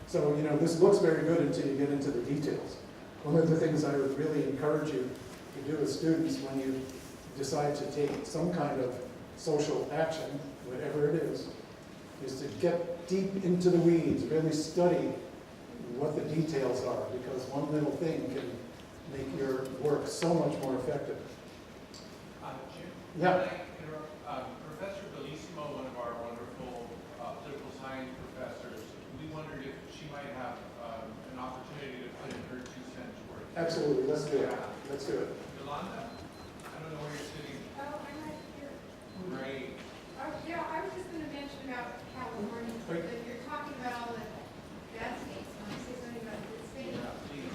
So, this looks very good until you get into the details. One of the things I would really encourage you to do as students when you decide to take some kind of social action, whatever it is to get deep into the weeds, really study what the details are, because one little thing can make your work so much more effective. Jim? Yeah. Can I interrupt? Professor Bellissimo, one of our wonderful political science professors, might have an opportunity to put in her 2 cents worth. Absolutely, let's do it. Let's do it. Yolanda, I don't know where you're sitting. Oh, I'm right here. Great. Yeah, I was just gonna mention about California, Right. that you're talking about all the bad states, want to say something about good states? Yeah, please.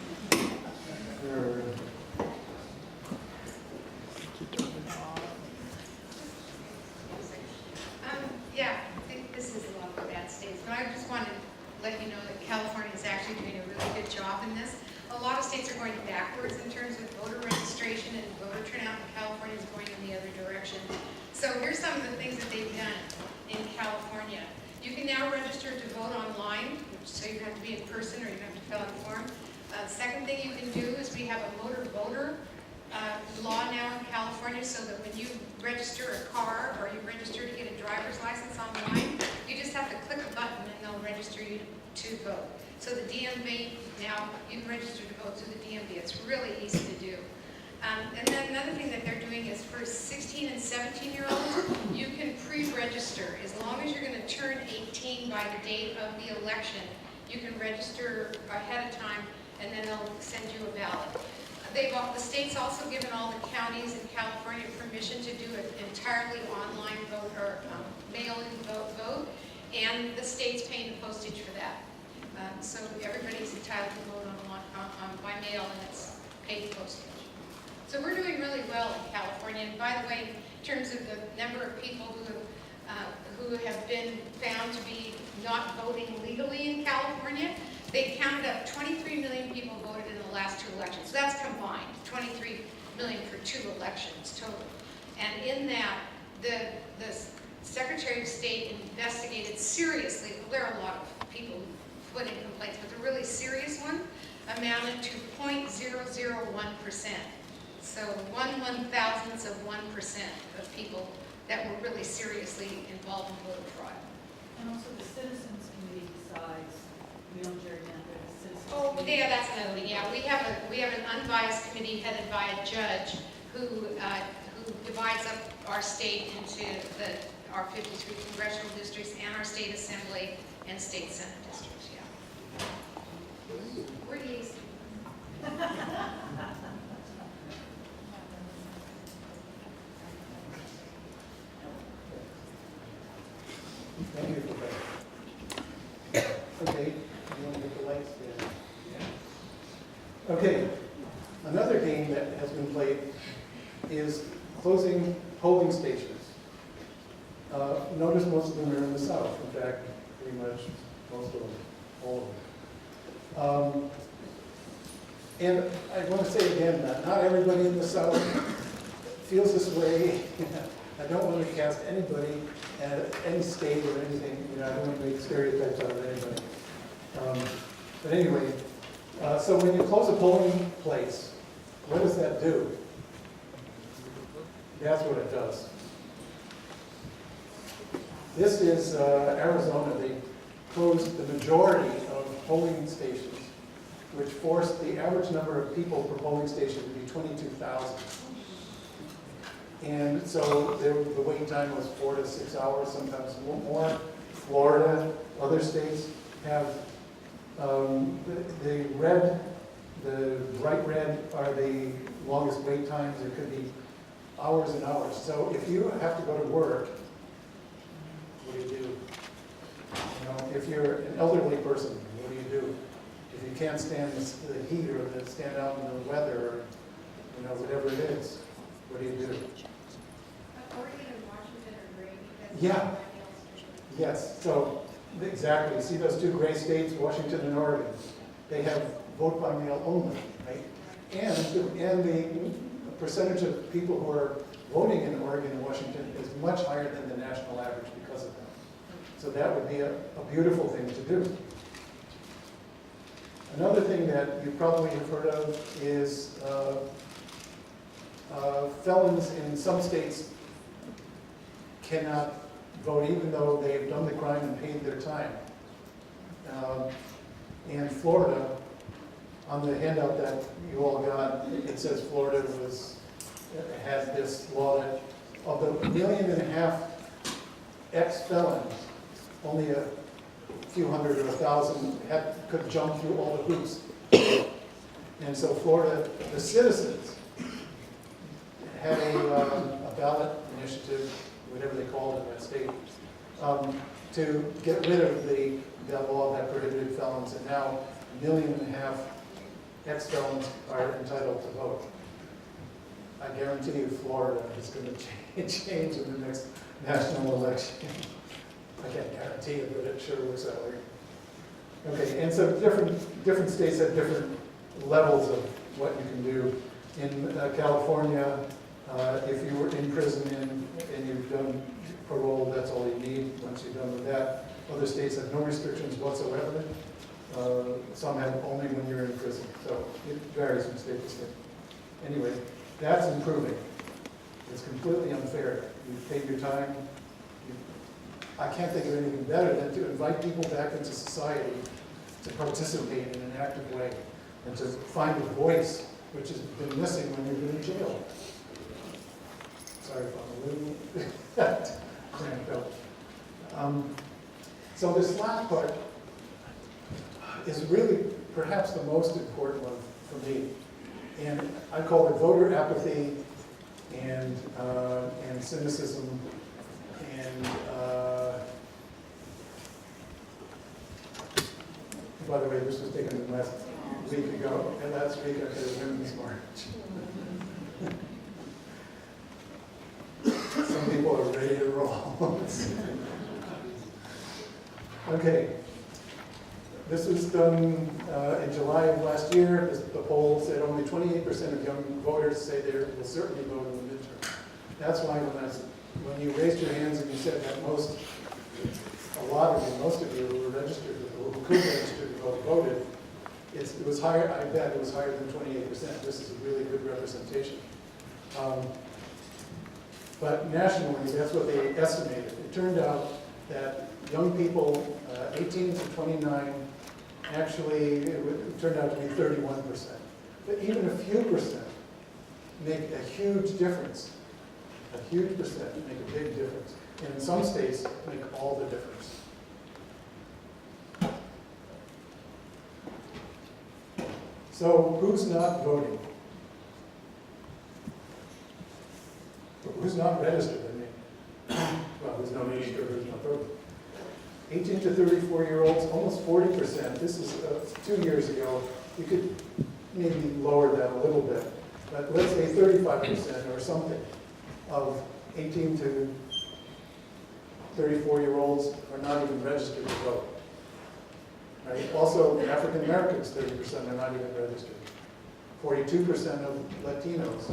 Yeah, I think this is a lot of bad states, but I just wanted to let you know that California is actually doing a really good job in this. A lot of states are going backwards in terms of voter registration and voter turnout, and California is going in the other direction. So here's some of the things that they've done in California. You can now register to vote online, so you don't have to be in person or you don't have to fill out a form. Second thing you can do is we have a motor voter law now in California, so that when you register a car or you register to get a driver's license online, you just have to click a button and they'll register you to vote. So the DMV, now you can register to vote through the DMV. It's really easy to do. And then another thing that they're doing is for 16 and 17-year-olds, you can pre-register. As long as you're going to turn 18 by the date of the election, you can register ahead of time and then they'll send you a ballot. The state's also given all the counties in California permission to do an entirely online vote or mail-in vote, and the state's paying the postage for that. So everybody's entitled to vote by mail, and it's paid postage. So we're doing really well in California. And by the way, in terms of the number of people who have been found to be not voting legally in California, they counted up 23 million people voted in the last 2 elections. So that's combined, 23 million for 2 elections total. And in that, the Secretary of State investigated seriously. There are a lot of people who put in complaints, but the really serious one amounted to 0.001%. So 1/1000th of 1% of people that were really seriously involved in voter fraud. And also the citizens committee decides, we don't gerrymander, the citizens. Oh, committee. yeah, that's another thing. Yeah, we have an unbiased committee headed by a judge who divides up our state into our 53 congressional districts and our state assembly and state senate districts. Yeah. We're easy. Thank you for that. Okay, you want to get the lights there? Okay, another game that has been played is closing polling stations. Notice most of them are in the south. In fact, pretty much most of them, all of them. And I want to say again that not everybody in the south feels this way. I don't want to cast anybody at any state or anything. I don't want to make stereotypes out of anybody. But anyway, so when you close a polling place, what does that do? That's what it does. This is Arizona. They closed the majority of polling stations, which forced the average number of people per polling station to be 22,000. And so the wait time was 4 to 6 hours, sometimes more. Florida, other states have the bright red are the longest wait times. It could be hours and hours. So if you have to go to work, what do you do? If you're an elderly person, what do you do? If you can't stand the heat or stand out in the weather, or whatever it is, what do you do? Oregon and Washington are great because Yeah. everybody else is- Yes, so exactly. See those 2 gray states, Washington and Oregon? They have vote by mail only, right? And the percentage of people who are voting in Oregon and Washington is much higher than the national average because of that. So that would be a beautiful thing to do. Another thing that you probably have heard of is felons in some states cannot vote even though they've done the crime and paid their time. In Florida, on the handout that you all got, it says Florida had this law that of the 1.5 million ex-felons, only few hundred or 1,000 could jump through all the hoops. And so Florida, the citizens had a ballot initiative, whatever they called it in that state, to get rid of that law that prohibited felons, and now 1.5 million ex-felons are entitled to vote. I guarantee you Florida is going to change in the next national election. I can't guarantee it, but it sure looks that way. Okay, and so different states have different levels of what you can do. In California, if you were in prison and you've done parole, that's all you need once you're done with that. Other states have no restrictions whatsoever. Some have only when you're in prison, so it varies from state to state. Anyway, that's improving. It's completely unfair. You've paid your time. I can't think of anything better than to invite people back into society to participate in an active way and to find a voice, which has been missing when you've been in jail. Sorry if I'm a little cramped up. So this last part is really perhaps the most important one for me. And I call it voter apathy and cynicism and by the way, this was taken last week ago, and last week I did a women's march. Some people are ready to roll. Okay. This was done in July of last year. The poll said only 28% of young voters say they will certainly vote in the midterm. That's why when you raised your hands and you said that most of you who were registered, who could register to vote, voted, it was higher, I bet it was higher than 28%. This is a really good representation. But nationally, that's what they estimated. It turned out that young people, 18 to 29, actually, it turned out to be 31%. But even a few percent make a huge difference. A huge percent make a big difference. And in some states, make all the difference. So who's not voting? Who's not registered, I mean? Well, who's not registered, who's not voting? 18 to 34-year-olds, almost 40%. This is 2 years ago. You could maybe lower that a little bit. But let's say 35% or something of 18 to 34-year-olds are not even registered to vote. Right? Also, African Americans, 30% are not even registered. 42% of Latinos,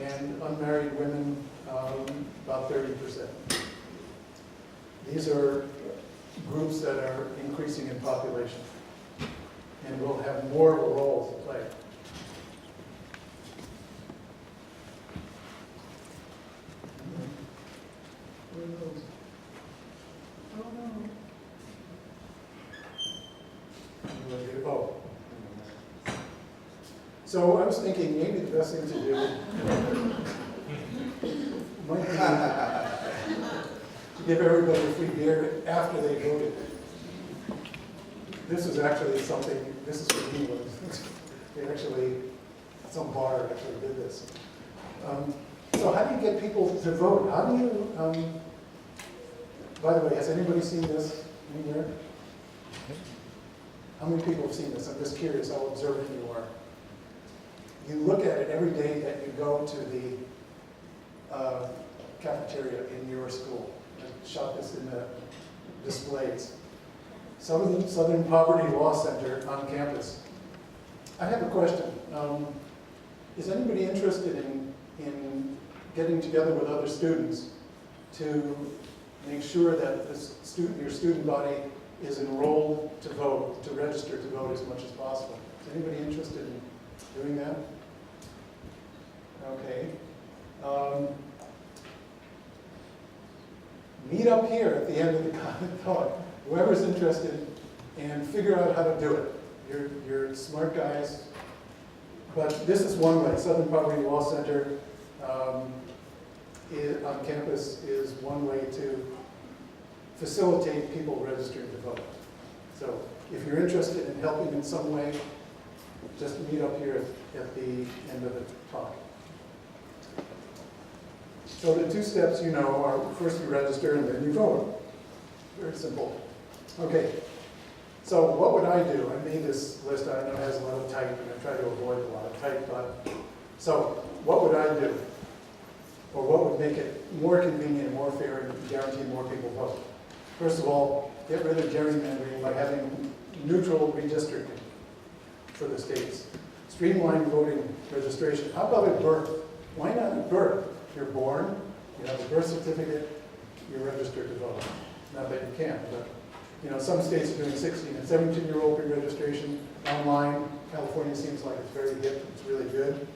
and unmarried women, about 30%. These are groups that are increasing in population and will have more of a role to play. Oh. So I was thinking maybe the best thing to do might be to give everybody a free beer after they voted. This is actually something, this is from England. They actually, some bar actually did this. So how do you get people to vote? How do you, by the way, has anybody seen this anywhere? How many people have seen this? I'm just curious how observant you are. You look at it every day that you go to the cafeteria in your school. I shot this in the displays. Southern Poverty Law Center on campus. I have a question. Is anybody interested in getting together with other students to make sure that your student body is enrolled to vote, to register to vote as much as possible? Is anybody interested in doing that? Okay. Meet up here at the end of the talk, whoever's interested, and figure out how to do it. You're smart guys, but this is one way. Southern Poverty Law Center on campus is one way to facilitate people registering to vote. So if you're interested in helping in some way, just meet up here at the end of the talk. So the two steps, you know, are first you register and then you vote. Very simple. Okay, so what would I do? I made this list, I know it has a lot of type, and I try to avoid a lot of type, but, so what would I do? Or what would make it more convenient, more fair, and guarantee more people vote? First of all, get rid of gerrymandering by having neutral redistricting for the states. Streamline voting registration. How about at birth? Why not at birth? You're born, you have a birth certificate, you're registered to vote. Not that you can't, but you know, some states are doing 16 and 17-year-old pre-registration online. California seems like it's very hip, it's really good.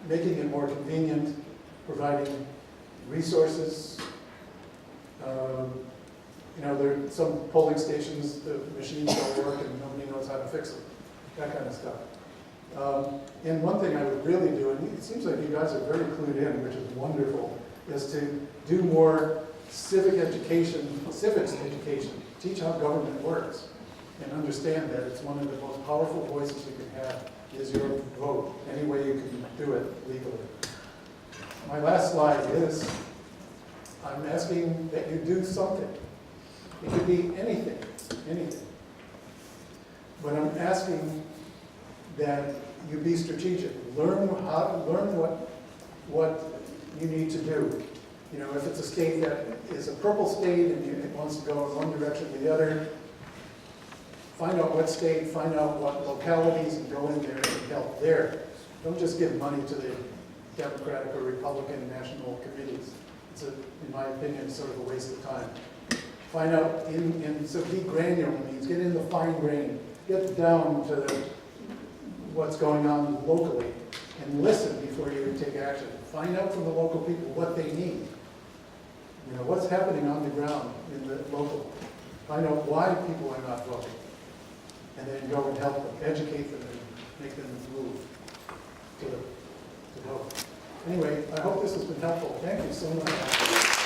Making it more convenient, providing resources. You know, there are some polling stations, the machines don't work and nobody knows how to fix them. That kind of stuff. And one thing I would really do, and it seems like you guys are very clued in, which is wonderful, is to do more civics education, teach how government works, and understand that it's one of the most powerful voices you can have is your vote, any way you can do it legally. My last slide is, I'm asking that you do something. It could be anything, anything. But I'm asking that you be strategic. Learn what you need to do. You know, if it's a state that is a purple state and it wants to go in one direction or the other, find out what state, find out what localities, and go in there and help there. Don't just give money to the Democratic or Republican national committees. It's, in my opinion, sort of a waste of time. Find out, so be granular means get in the fine grain, get down to what's going on locally, and listen before you take action. Find out from the local people what they need. You know, what's happening on the ground in the local. Find out why people are not voting. And then go and help them, educate them, and make them move to vote. Anyway, I hope this has been helpful. Thank you so much.